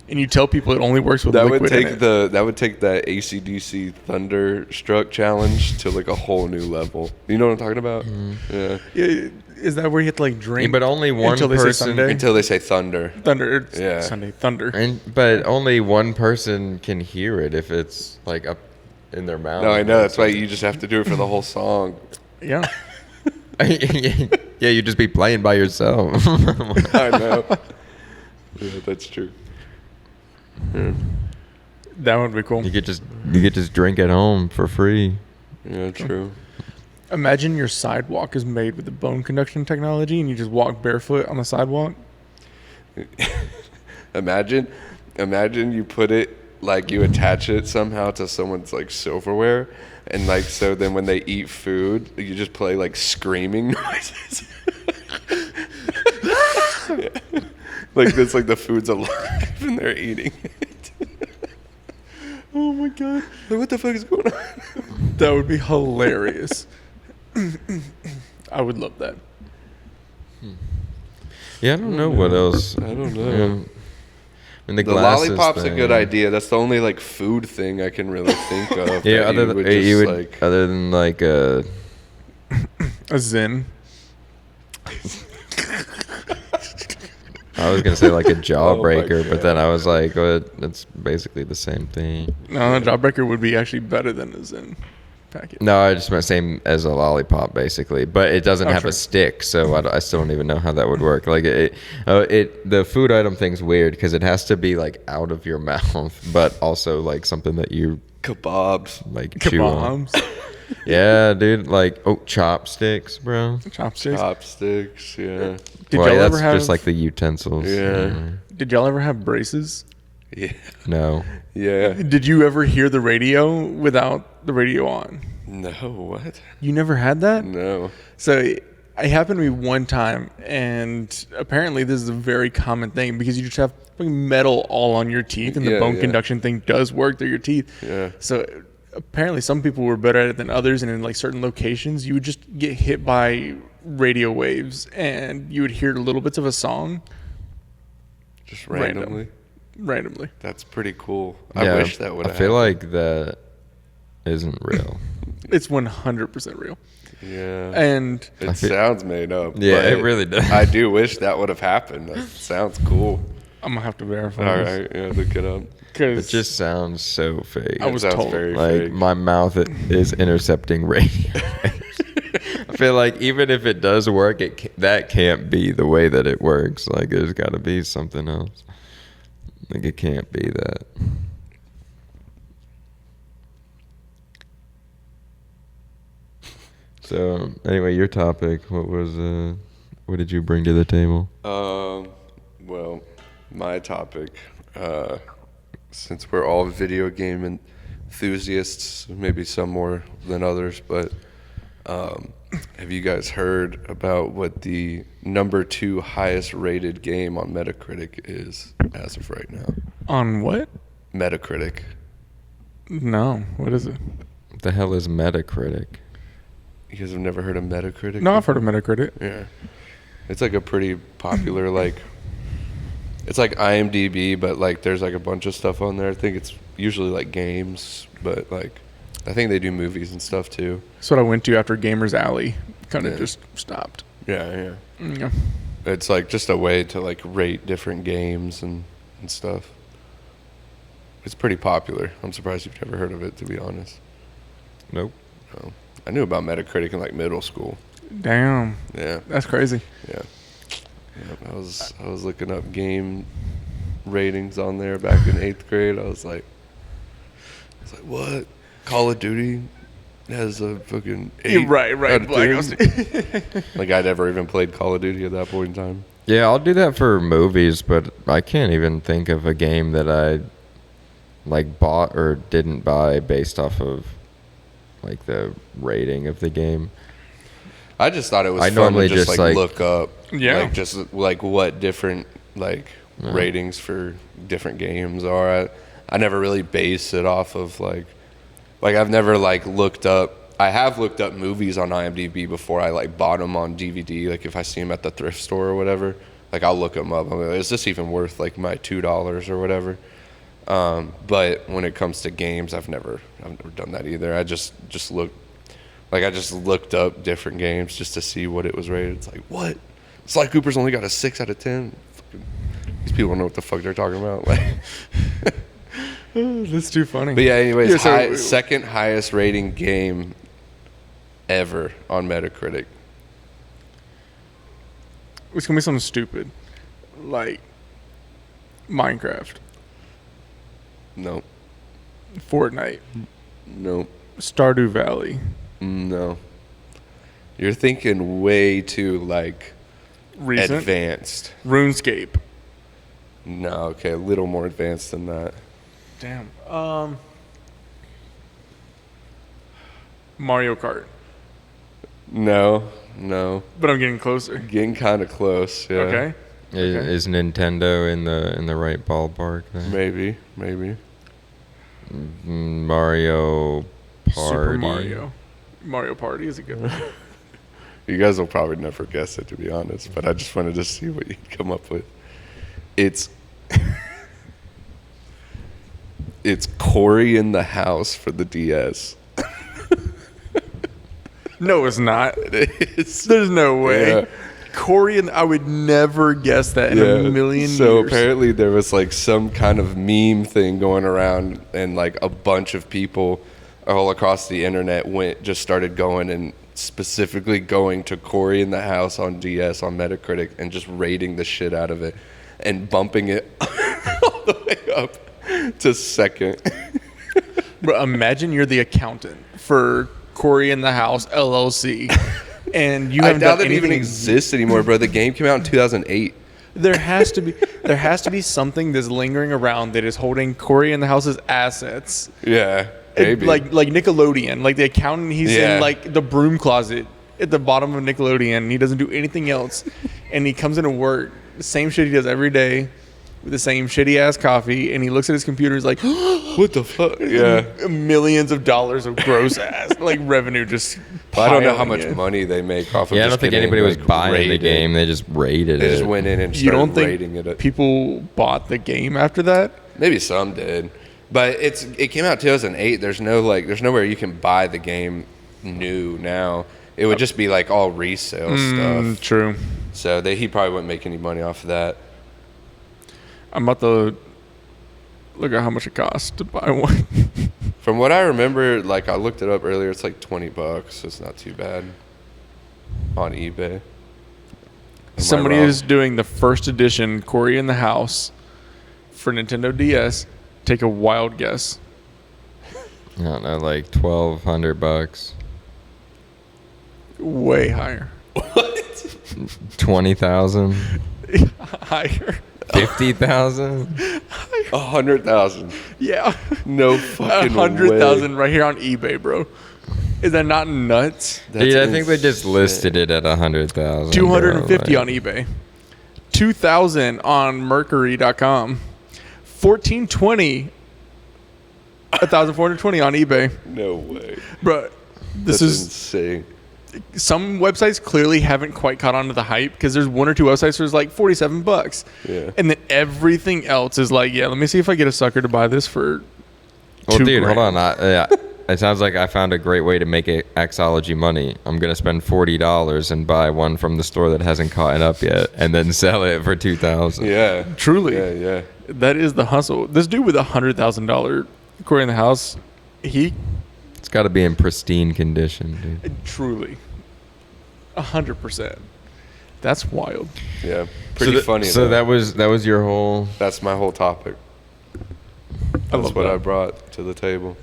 and you tell people it only works with That liquid would in take it. that AC/DC Thunderstruck challenge to like a whole new level. You know what I'm talking about? Yeah. Yeah, is that where you have to like drink? Yeah, but only one until they say person- Sunday? Until they say thunder. Thunder. Yeah. Sunday thunder. But only one person can hear it if it's like up in their mouth. No, I know. That's why you just have to do it for the whole song. Yeah. Yeah, you just be playing by yourself. I know. Yeah, that's true. That would be cool. You could just drink at home for free. Yeah, true. Imagine your sidewalk is made with the bone conduction technology, and you just walk barefoot on the sidewalk. Imagine you put it like you attach it somehow to someone's like silverware, and like so then when they eat food, you just play like screaming noises. Yeah. Like this, like the food's alive and they're eating it. Oh my god! Like, what the fuck is going on? That would be hilarious. I would love that. Yeah, I don't know what else. I don't know. Yeah. And The glasses lollipop's a thing. good idea. That's the only like food thing I can really think of. Yeah, that other than would other than like A Zen. I was gonna say like a jawbreaker, God. but then I was like, well, that's basically the same thing. No, a jawbreaker would be actually better than a Zen packet. No, I just meant same as a lollipop, basically, but it doesn't have sure. a stick, so I still don't even know how that would work. Like the food item thing's weird because it has to be like out of your mouth, but also like something that you kebabs. like chew on. Kebabs. Yeah, dude, like chopsticks, bro. Chopsticks. Chopsticks, yeah. Did Well, y'all that's ever have? just like the utensils. Yeah. Did y'all ever have braces? Yeah. No. Yeah. Did you ever hear the radio without the radio on? No, what? You never had that? No. So it happened to me one time, and apparently this is a very common thing because you just have fucking metal all on your teeth, and the Yeah, bone yeah. conduction thing does work through your teeth. Yeah. So apparently some people were better at it than others, and in like certain locations, you would just get hit by radio waves, and you would hear little bits of a song Just randomly. That's pretty cool. Yeah, I wish that would I have feel happened. like that isn't real. It's 100% real. Yeah. And It sounds made up. Yeah, but it really does. I do wish that would have happened. That sounds cool. I'm gonna have to verify All this right, yeah, look it up. It because just sounds so fake. I was It sounds told. very Like fake. my mouth is intercepting radio. I feel like even if it does work, that can't be the way that it works. Like there's got to be something else. Like it can't be that. So anyway, your topic. What did you bring to the table? Well, my topic, since we're all video game enthusiasts, maybe some more than others, but have you guys heard about what the number 2 highest rated game on Metacritic is as of right now? on what? Metacritic. No, what is it? What the hell is Metacritic? You guys have never heard of Metacritic? No, I've heard of Metacritic. Yeah. It's like a pretty popular, like, it's like IMDb, but like there's like a bunch of stuff on there. I think it's usually like games, but like, I think they do movies and stuff too. That's what I went to after Gamers Alley. Kind of Yeah. just stopped. Yeah. Yeah. It's like just a way to like rate different games and stuff. It's pretty popular. I'm surprised you've never heard of it, to be honest. Nope. No. I knew about Metacritic in like middle school. Damn. Yeah. That's crazy. Yeah. I was looking up game ratings on there back in 8th grade. I was like, what? Call of Duty has a fucking 8 Right. out of Black 10? Ops. Like I'd never even played Call of Duty at that point in time. Yeah, I'll do that for movies, but I can't even think of a game that I like bought or didn't buy based off of like the rating of the game. I just thought it was I fun normally to just just, like like- look up, Yeah. like just like what different like Yeah. ratings for different games are. I never really base it off of like I've never like looked up. I have looked up movies on IMDb before I like bought them on DVD. Like if I see them at the thrift store or whatever, like I'll look them up. I'm like, is this even worth like my $2 or whatever? But when it comes to games, I've never done that either. I just looked up different games just to see what it was rated. It's like, what? Sly Cooper's only got a 6 out of 10. Fucking, these people don't know what the fuck they're talking about. Like, That's too funny. but yeah. Anyways, Yeah, so- second highest rating game ever on Metacritic. It's gonna be something stupid, like Minecraft, No, Fortnite, no, Stardew Valley, no. You're thinking way too like recent advanced. RuneScape. No, okay, a little more advanced than that. Damn. Mario Kart. No. But I'm getting closer. Getting kind of close. Yeah. Okay. Is Nintendo in the right ballpark there? Maybe. Mario Party. Super Mario. Mario Party is a good one. You guys will probably never guess it, to be honest, but I just wanted to see what you come up with. It's Corey in the House for the DS. No, it's not. It is. There's no way. Yeah. Corey and I would never guess that in a million So years. apparently there was like some kind of meme thing going around, and like a bunch of people all across the internet just started going and specifically going to Corey in the House on DS on Metacritic and just rating the shit out of it and bumping it all the way up to second. Bro, imagine you're the accountant for Corey in the House LLC, and you I haven't doubt done it even anything. exists anymore, bro. The game came out in 2008. There has to be something that's lingering around that is holding Corey in the House's assets. Yeah, maybe. Like Nickelodeon, like the accountant. He's Yeah. in like the broom closet at the bottom of Nickelodeon. And he doesn't do anything else, and he comes into work, the same shit he does every day, with the same shitty ass coffee, and he looks at his computer. He's like, what the fuck? Yeah. millions of dollars of gross ass like revenue just. I don't know how piling much in. money they make off of Yeah, I just don't think getting, anybody was like, buying the rated. game. They just rated They it. just went in and You started don't rating think it. people bought the game after that? Maybe some did, but it came out 2008. There's nowhere you can buy the game new now. It would just be like all resale stuff. True. So he probably wouldn't make any money off of that. I'm about to look at how much it costs to buy one. From what I remember, like I looked it up earlier, it's like $20. So it's not too bad on eBay. Am I Somebody wrong? is doing the first edition Corey in the House for Nintendo DS. Take a wild guess. I don't know, like $1,200, Way higher. 20,000, Higher. 50,000. 100,000. Yeah. No fucking 100,000 right here on eBay, bro. Is that not nuts? Dude, I think they just listed it at 100,000. 250 bro, on eBay. 2,000 on Mercury.com. 1,420. 1,420 on eBay, No way. bro. This That's is insane. some websites clearly haven't quite caught on to the hype because there's one or two websites where it's like $47, Yeah. and then everything else is like, yeah, let me see if I get a sucker to buy this for. Well, $2,000. dude, hold on. it sounds like I found a great way to make Axology money. I'm gonna spend $40 and buy one from the store that hasn't caught up yet, and then sell it for $2,000. Yeah. Truly. Yeah. That is the hustle. This dude with $100,000 aquarium in the house, It's got to be in pristine condition, dude. truly 100%. That's wild. Yeah. Pretty funny. So though. that was your whole. That's my whole topic. I That's love what that. I brought to the table.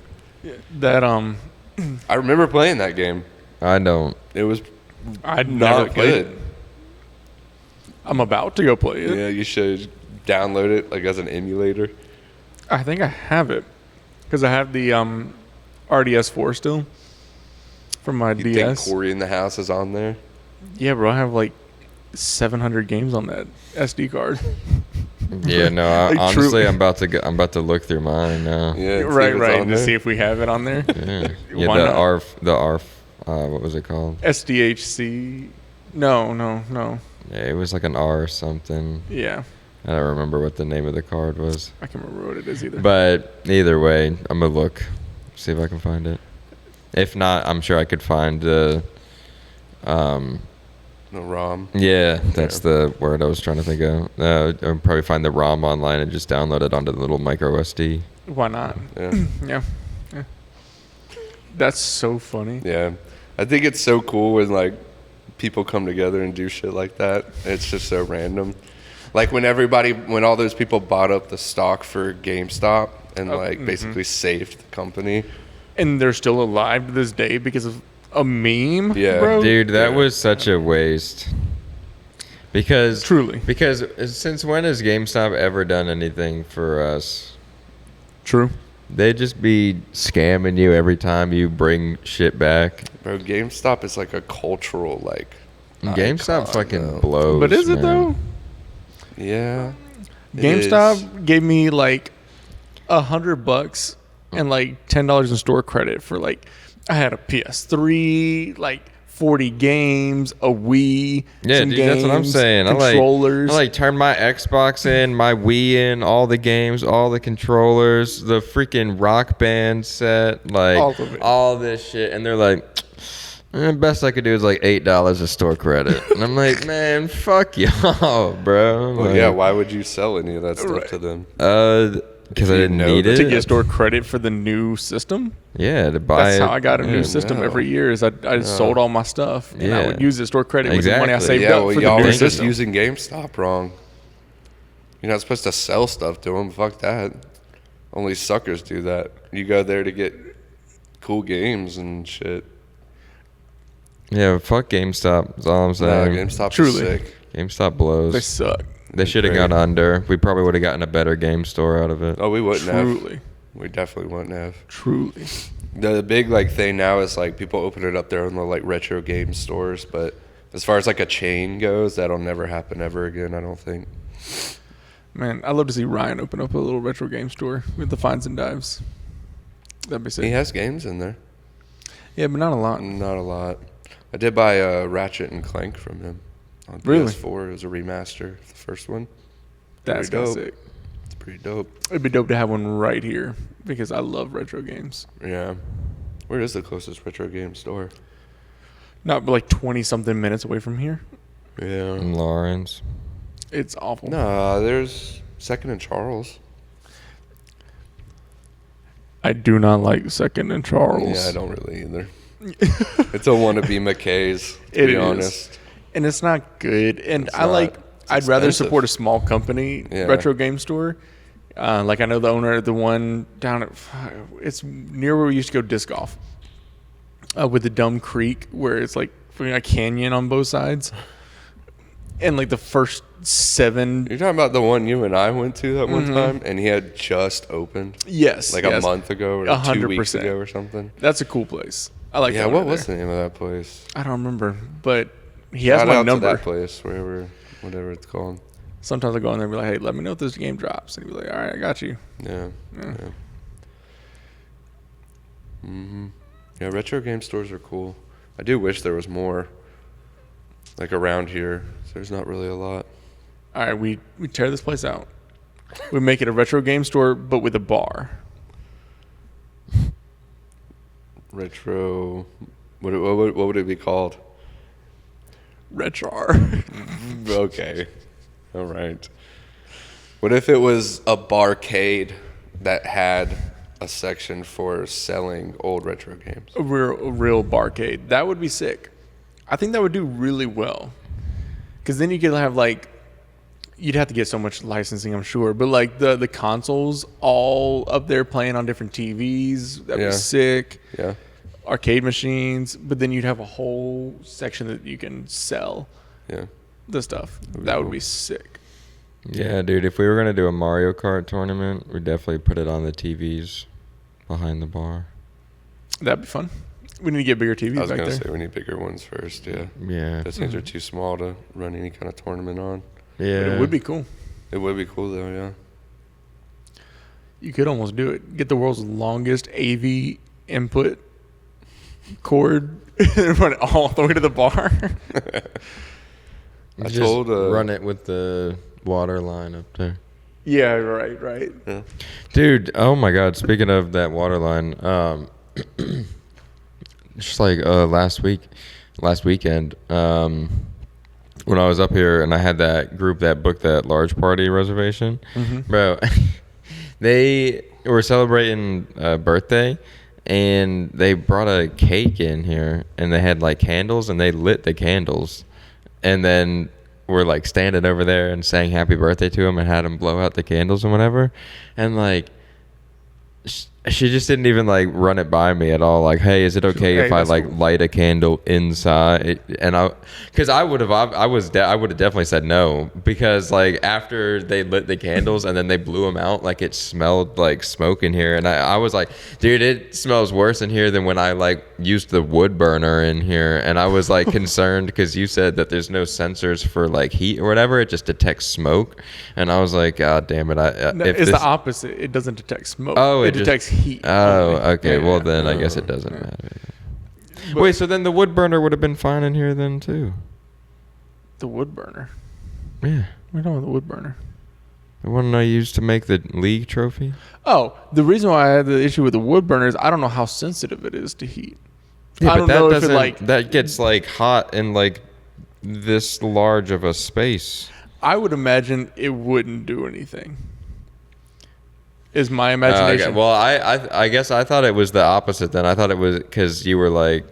That I remember playing that game. I don't. It was I'd never not played good. it. I'm about to go play it. Yeah, you should download it like as an emulator. I think I have it because I have the RDS4 still from my You DS. think Corey in the House is on there? Yeah, bro, I have like 700 games on that SD card. Yeah, no. Like, Honestly, truly. I'm about to look through mine now. Yeah, right, on to there. see if we have it on there. Yeah, yeah. Why The not? ARF. What was it called? SDHC. No. Yeah, it was like an R or something. Yeah, I don't remember what the name of the card was. I can't remember what it is either. But either way, I'm gonna look, see if I can find it. If not, I'm sure I could find the. No ROM. Yeah, that's the word I was trying to think of. I'll probably find the ROM online and just download it onto the little micro SD. Why not? Yeah. Yeah. That's so funny. Yeah. I think it's so cool when like people come together and do shit like that. It's just so random. Like when all those people bought up the stock for GameStop and basically saved the company. And they're still alive to this day because of a meme, Yeah. bro. Dude, that Yeah. was such a waste. Because Truly. Because since when has GameStop ever done anything for us? True. They just be scamming you every time you bring shit back. Bro, GameStop is like a cultural like GameStop icon, fucking though. blows. But is it man. though? Yeah. it GameStop gave me like $100 and like $10 in store credit for like I had a PS3, like 40 games, a Wii, Yeah, some dude, games, that's what I'm saying. controllers. I like turn my Xbox in, my Wii in, all the games, all the controllers, the freaking Rock Band set, like All of it. all this shit, and they're like, best I could do is like $8 of store credit, and I'm like, man, fuck y'all, bro. Well, Like, yeah, why would you sell any of that stuff Right. to them? because I you didn't know need that- it. to get store credit for the new system. Yeah, to buy That's it. how I got a new Yeah, system no. every year. Is I sold all my stuff and I Yeah. would use the store credit with the money I Exactly. saved Yeah, up well, for the y'all new are just system. using GameStop wrong. You're not supposed to sell stuff to them. Fuck that. Only suckers do that. You go there to get cool games and shit. Yeah, fuck GameStop. That's all I'm Nah, saying. GameStop's Truly. sick. GameStop blows. They suck. They should have Great. gone under. We probably would have gotten a better game store out of it. Oh, we wouldn't have. Truly. We definitely wouldn't have. Truly. The big like thing now is like people open it up there in the like retro game stores, but as far as like a chain goes, that'll never happen ever again. I don't think. Man, I'd love to see Ryan open up a little retro game store with the fines and dives. That'd be sick. He has games in there. Yeah, but not a lot. Not a lot. I did buy Ratchet and Clank from him on Really? PS4. It was a remaster of the first one. That's Pretty kind of dope. sick. It's pretty dope. It'd be dope to have one right here because I love retro games. Yeah. Where is the closest retro game store? Not but like 20 something minutes away from here. Yeah. In Lawrence. It's awful. Nah, there's Second and Charles. I do not like Second and Charles. Yeah, I don't really either. It's a wannabe McKay's, to It be is. honest. And it's not good. And It's I not. like. It's I'd rather expensive. support a small company Yeah. retro game store. Like I know the owner of the one down at. It's near where we used to go disc golf. With the Dumb Creek, where it's like a canyon on both sides. And like the first 7. You're talking about the one you and I went to that one time, and he had just opened Yes. like yes. a month ago or 2 weeks 100%. ago or something. That's a cool place. I like. Yeah, going what over was there. the name of that place? I don't remember, but he has Shout my out number. to that place, whatever it's called. Sometimes I go in there and be like, "Hey, let me know if this game drops," and he'd be like, "All right, I got you." Yeah. Yeah. Yeah. Yeah, retro game stores are cool. I do wish there was more. Like around here, there's not really a lot. All right, we tear this place out. We make it a retro game store, but with a bar. retro. What would it be called? Retro. Okay. All right. What if it was a barcade that had a section for selling old retro games? A real barcade. That would be sick. I think that would do really well. Because then you could have like, you'd have to get so much licensing, I'm sure. But like the consoles all up there playing on different TVs. That'd be sick. Yeah. Arcade machines. But then you'd have a whole section that you can sell the stuff. That would be sick. Yeah, dude. If we were gonna do a Mario Kart tournament, we'd definitely put it on the TVs behind the bar. That'd be fun. We need to get bigger TVs back there. I was going to say we need bigger ones first, yeah. Yeah. Those things are too small to run any kind of tournament on. Yeah. But it would be cool. It would be cool, though, yeah. You could almost do it. Get the world's longest AV input cord and run it all the way to the bar. I Just told run it with the water line up there. Yeah, right. Yeah. Dude, oh my God. Speaking of that water line, just like last weekend, when I was up here and I had that group that booked that large party reservation, bro, they were celebrating a birthday and they brought a cake in here and they had like candles and they lit the candles and then were like standing over there and saying happy birthday to him and had him blow out the candles and whatever. And like, she just didn't even like run it by me at all. Like, hey, is it okay if I like light a candle inside? And I would have definitely said no, because like after they lit the candles and then they blew them out, like it smelled like smoke in here. And I was like, dude, it smells worse in here than when I like used the wood burner in here. And I was like concerned because you said that there's no sensors for like heat or whatever. It just detects smoke. And I was like, God damn it. No, it's the opposite. It doesn't detect smoke. Oh, it detects heat. Oh, okay. Yeah, well, then I guess it doesn't matter. Wait, so then the wood burner would have been fine in here then too? The wood burner? Yeah. We're talking about the wood burner. The one I used to make the league trophy? Oh, the reason why I had the issue with the wood burner is I don't know how sensitive it is to heat. Yeah, I but don't know if it like that gets like hot in like this large of a space. I would imagine it wouldn't do anything. Is my imagination. Okay. Well, I guess I thought it was the opposite then. I thought it was because you were like,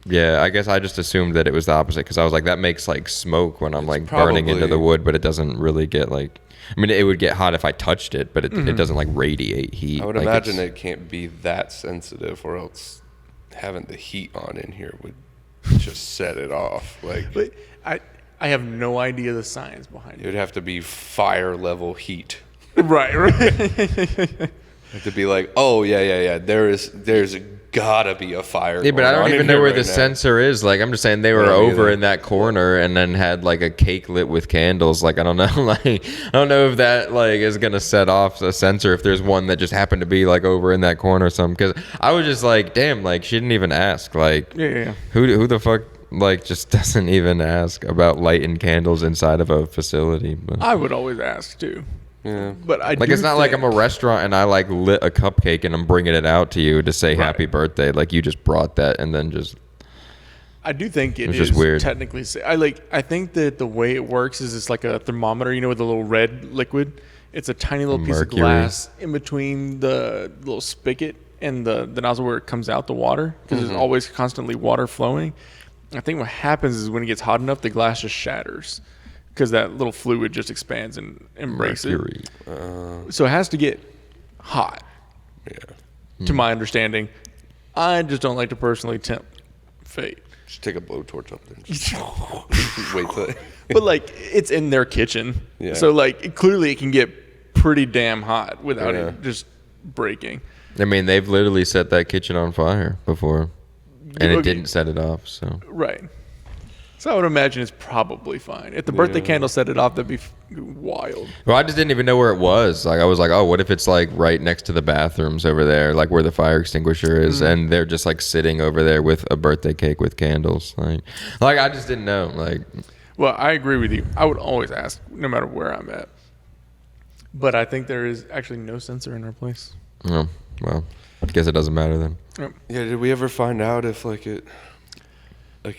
yeah, I guess I just assumed that it was the opposite because I was like, that makes like smoke when I'm like burning into the wood, but it doesn't really get like, I mean, it would get hot if I touched it, but it doesn't like radiate heat. I would like imagine it can't be that sensitive, or else having the heat on in here would just set it off. Like, But I have no idea the science behind it it. would have to be fire level heat. Right. Have to be like, oh yeah. There's gotta be a fire. Yeah, but I don't even know where the sensor is. Like, I'm just saying they were over in that corner and then had like a cake lit with candles. Like, I don't know. Like, I don't know if that like is gonna set off a sensor if there's one that just happened to be like over in that corner or something. Because I was just like, damn, like she didn't even ask. Like, Yeah. who the fuck like just doesn't even ask about lighting candles inside of a facility? But I would always ask too. Yeah. But I like, it's not like I'm a restaurant and I like lit a cupcake and I'm bringing it out to you to say happy birthday. Like, you just brought that and then just. I do think it It's is just weird. technically safe. I think that the way it works is it's like a thermometer, you know, with a little red liquid. It's a tiny little piece of Mercury. glass in between the little spigot and the nozzle where it comes out the water, because there's always constantly water flowing. I think what happens is when it gets hot enough, the glass just shatters because that little fluid just expands and breaks Mercury. it. So it has to get hot, Yeah. to my understanding. I just don't like to personally tempt fate. Just take a blowtorch up there. Wait till But like, it's in their kitchen. Yeah. So like, clearly it can get pretty damn hot without Yeah. it just breaking. I mean, they've literally set that kitchen on fire before, and it Okay. didn't set it off. So Right. So I would imagine it's probably fine. If the birthday candle set it off, that'd be wild. well, I just didn't even know where it was. Like, I was like, oh, what if it's like right next to the bathrooms over there, like where the fire extinguisher is, and they're just like sitting over there with a birthday cake with candles. Like I just didn't know. Like, Well, I agree with you. I would always ask, no matter where I'm at. But I think there is actually no sensor in our place. oh, well, Guess it doesn't matter then. Yeah, did we ever find out if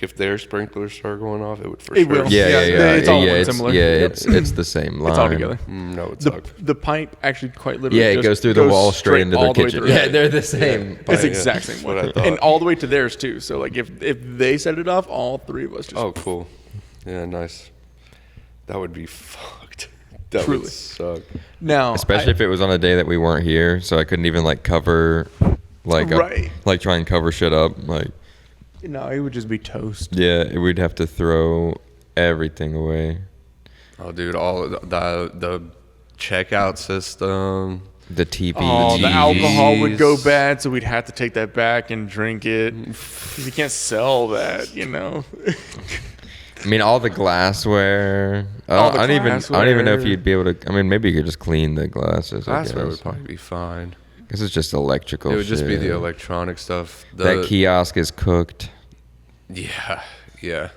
if their sprinklers start going off, it would for sure? will. Yeah. It's all it's, similar. Yeah, Yep. it's the same line. It's all together. No, it sucks. The pipe actually quite literally Yeah, it goes through the wall straight into all their the way kitchen. through. Yeah, they're the same. It's Yeah, the exact same that's one. what I thought. And all the way to theirs too. So like if they set it off, all three of us just Oh, cool. Yeah, nice. That would be fucked. That Truly. would suck. now Especially if it was on a day that we weren't here, so I couldn't even like cover, like Right. like try and cover shit up. Like, no, it would just be toast. yeah, we'd have to throw everything away. Oh, dude, all the checkout system. The TV. Oh, the TVs. alcohol would go bad, so we'd have to take that back and drink it. 'Cause you can't sell that, you know. I mean, all the glassware. All the I don't even know if glassware. you'd be able to. I mean, maybe you could just clean the glasses. Glassware would probably be fine. Because it's just electrical. It would just be shit. the electronic stuff. That kiosk is cooked. Yeah.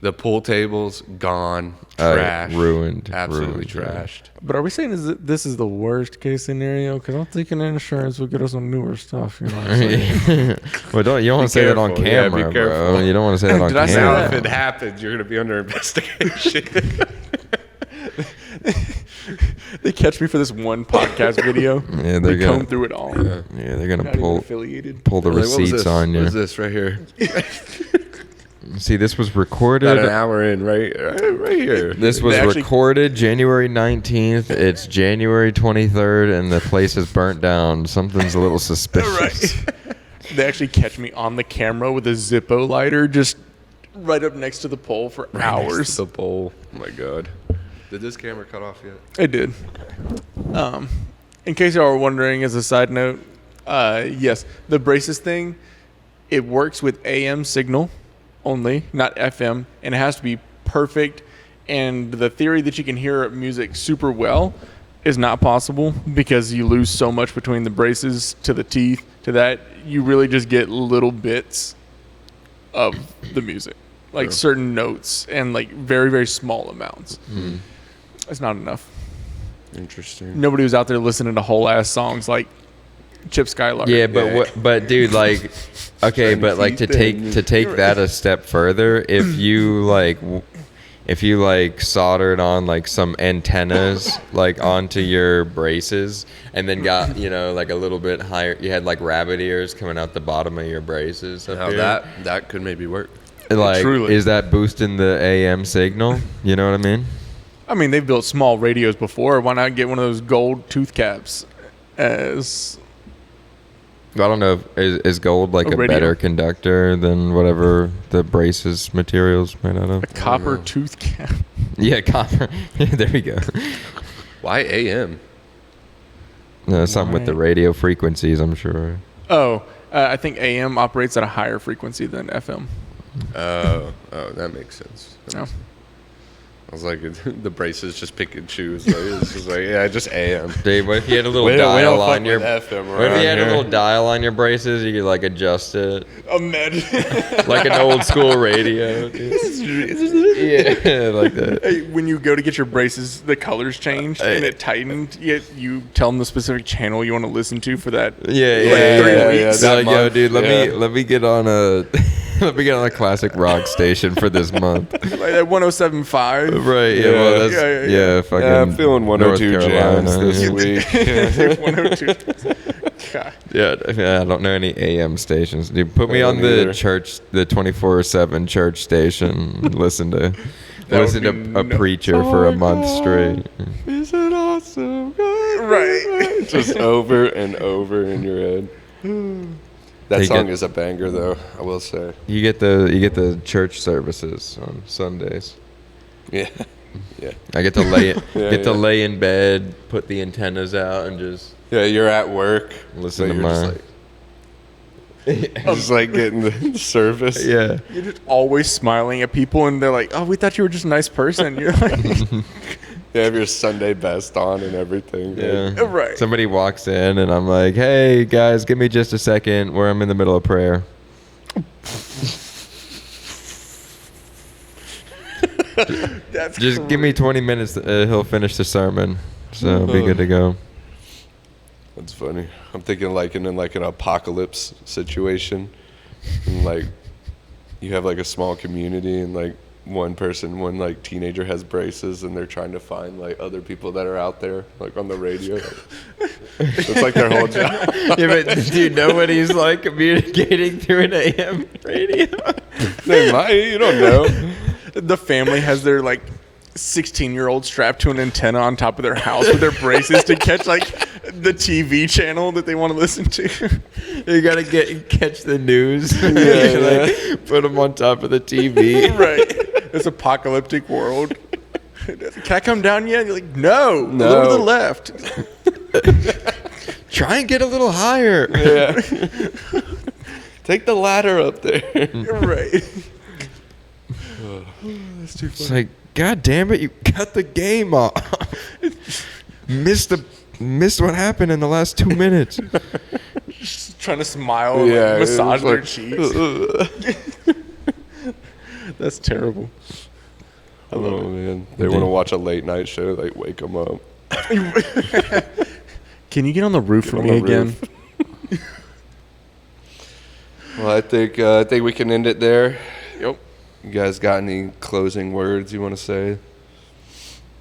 The pool tables gone, trashed, Ruined. absolutely ruined, yeah. trashed. But are we saying this is the worst case scenario? Because I'm thinking insurance will get us some newer stuff. You know what I'm saying? Well, you don't want to say that on careful. Yeah, be camera, bro. careful. You don't want to say that on Did I say camera. Now, if it happens, you're gonna be under investigation. They catch me for this one podcast video. Yeah, they're they gonna- comb through it all. Yeah, they're gonna Not even pull affiliated. the Like, what was receipts this? on you. What is this right here? See, this was About an recorded. hour in, right here. This was They actually- recorded January 19th. It's January 23rd, and the place is burnt down. Something's a little suspicious. They actually catch me on the camera with a Zippo lighter, just right up next to the pole for hours. The bowl. Oh my god. Did this camera cut off yet? I did. In case y'all were wondering, as a side note, yes, the braces thing, it works with AM signal only, not FM, and it has to be perfect. And the theory that you can hear music super well is not possible because you lose so much between the braces to the teeth to that you really just get little bits of the music, like certain notes and like very, very small amounts. It's not enough. Interesting. Nobody was out there listening to whole ass songs like Chip Skylark. Yeah, but dude, like, okay, but like to take that a step further, if you soldered on like some antennas like onto your braces and then got like a little bit higher, you had like rabbit ears coming out the bottom of your braces. Up Now here. that could maybe work. Like, Truly. is that boosting the AM signal? You know what I mean? I mean, they've built small radios before. Why not get one of those gold tooth caps as I don't know. Is gold like A a radio. better conductor than whatever the braces materials made out of? a copper tooth cap? Yeah, copper. There we go. Why AM? Something with the radio frequencies, I'm sure. Oh, I think AM operates at a higher frequency than FM. Oh, that makes sense. No. I was like, the braces just pick and choose. Like, it's just like, yeah, just AM. Dude, what if you had a little We don't dial fuck on your? with FM What if around you had a here. little dial on your braces? You could like adjust it Imagine. like an old school radio. Dude. Yeah, like that. Hey, when you go to get your braces, the colors changed and it tightened. You tell them the specific channel you want to listen to for that. Yeah, Like 3 weeks. They're that like, yo, month, dude, yeah. let me get on a let me get on a classic rock station for this month. Like that 107.5. Right. Yeah. Yeah. Well, that's Yeah. fucking. Yeah, I'm feeling 102 North jams Carolina. this week. 102. God. Yeah, I don't know any AM stations. Dude, put me I on don't the either. church, the 24/7 church station. Listen to would be a preacher for a month straight. Is it awesome? Right. Just over and over in your head. That They song get- is a banger, though. I will say. You get the church services on Sundays. Yeah. Yeah. I get to lay Yeah. lay in bed, put the antennas out, and just Yeah. You're at work. listen so to you're my. just like getting the service. Yeah. You're just always smiling at people, and they're like, "Oh, we thought you were just a nice person." You're like, You have your Sunday best on and everything. Yeah. Right. Somebody walks in and I'm like, "Hey guys, give me just a second. Where I'm in the middle of prayer." "That's Just give me 20 minutes. He'll finish the sermon, so be good to go. That's funny. I'm thinking like in like an apocalypse situation, and like you have like a small community, and like one like teenager has braces, and they're trying to find like other people that are out there, like on the radio. It's like their whole job. Yeah, but do you know what he's like communicating through an AM radio? They might, you don't know. The family has their like 16-year-old strapped to an antenna on top of their house with their braces to catch like the TV channel that they want to listen to. You gotta catch the news. Yeah. Like, put them on top of the TV. Right. This apocalyptic world. Can I come down yet? You're like, no. No. A little to the left. Try and get a little higher. Yeah. Take the ladder up there. Right. That's too It's funny. like, God damn it, you cut the game off. Missed what happened in the last 2 minutes. Just trying to smile and Yeah, like, massage their like, cheeks. That's terrible. I love Oh man, they want to watch a late night show. Like wake them up. Can you get on the roof for on me the again? roof. Well, I think we can end it there. Yep. You guys got any closing words you want to say?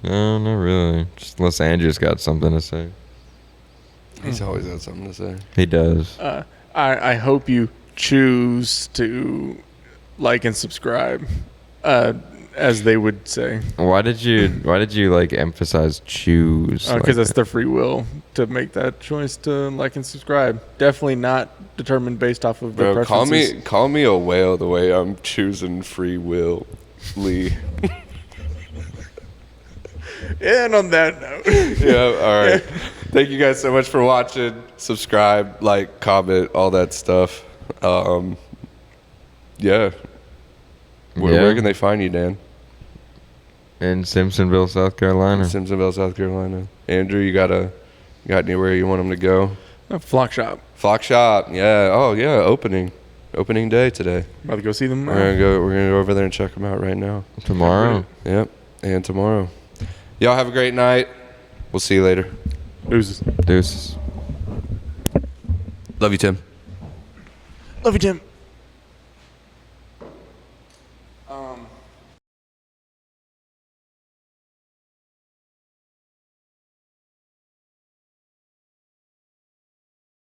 No, not really. Just unless Andrew's got something to say. He's always got something to say. He does. I hope you choose to like and subscribe, as they would say. Why did you like emphasize choose? Because like that's their free will to make that choice to like and subscribe. Definitely not determined based off of their Bro, preferences. call me a whale the way I'm choosing free will, Lee. And on that note, Yeah, all right. Thank you guys so much for watching. Subscribe, like, comment, all that stuff. Yeah. Where can they find you, Dan? in Simpsonville, South Carolina. Simpsonville, South Carolina. Andrew, you got anywhere you want them to go? Flock Shop. Flock Shop. Yeah. Oh, yeah. Opening day today. About to go see them. We're gonna go over there and check them out right now. Tomorrow. Yep. And tomorrow. Y'all have a great night. We'll see you later. Deuces. Deuces. Love you, Tim. Love you, Tim.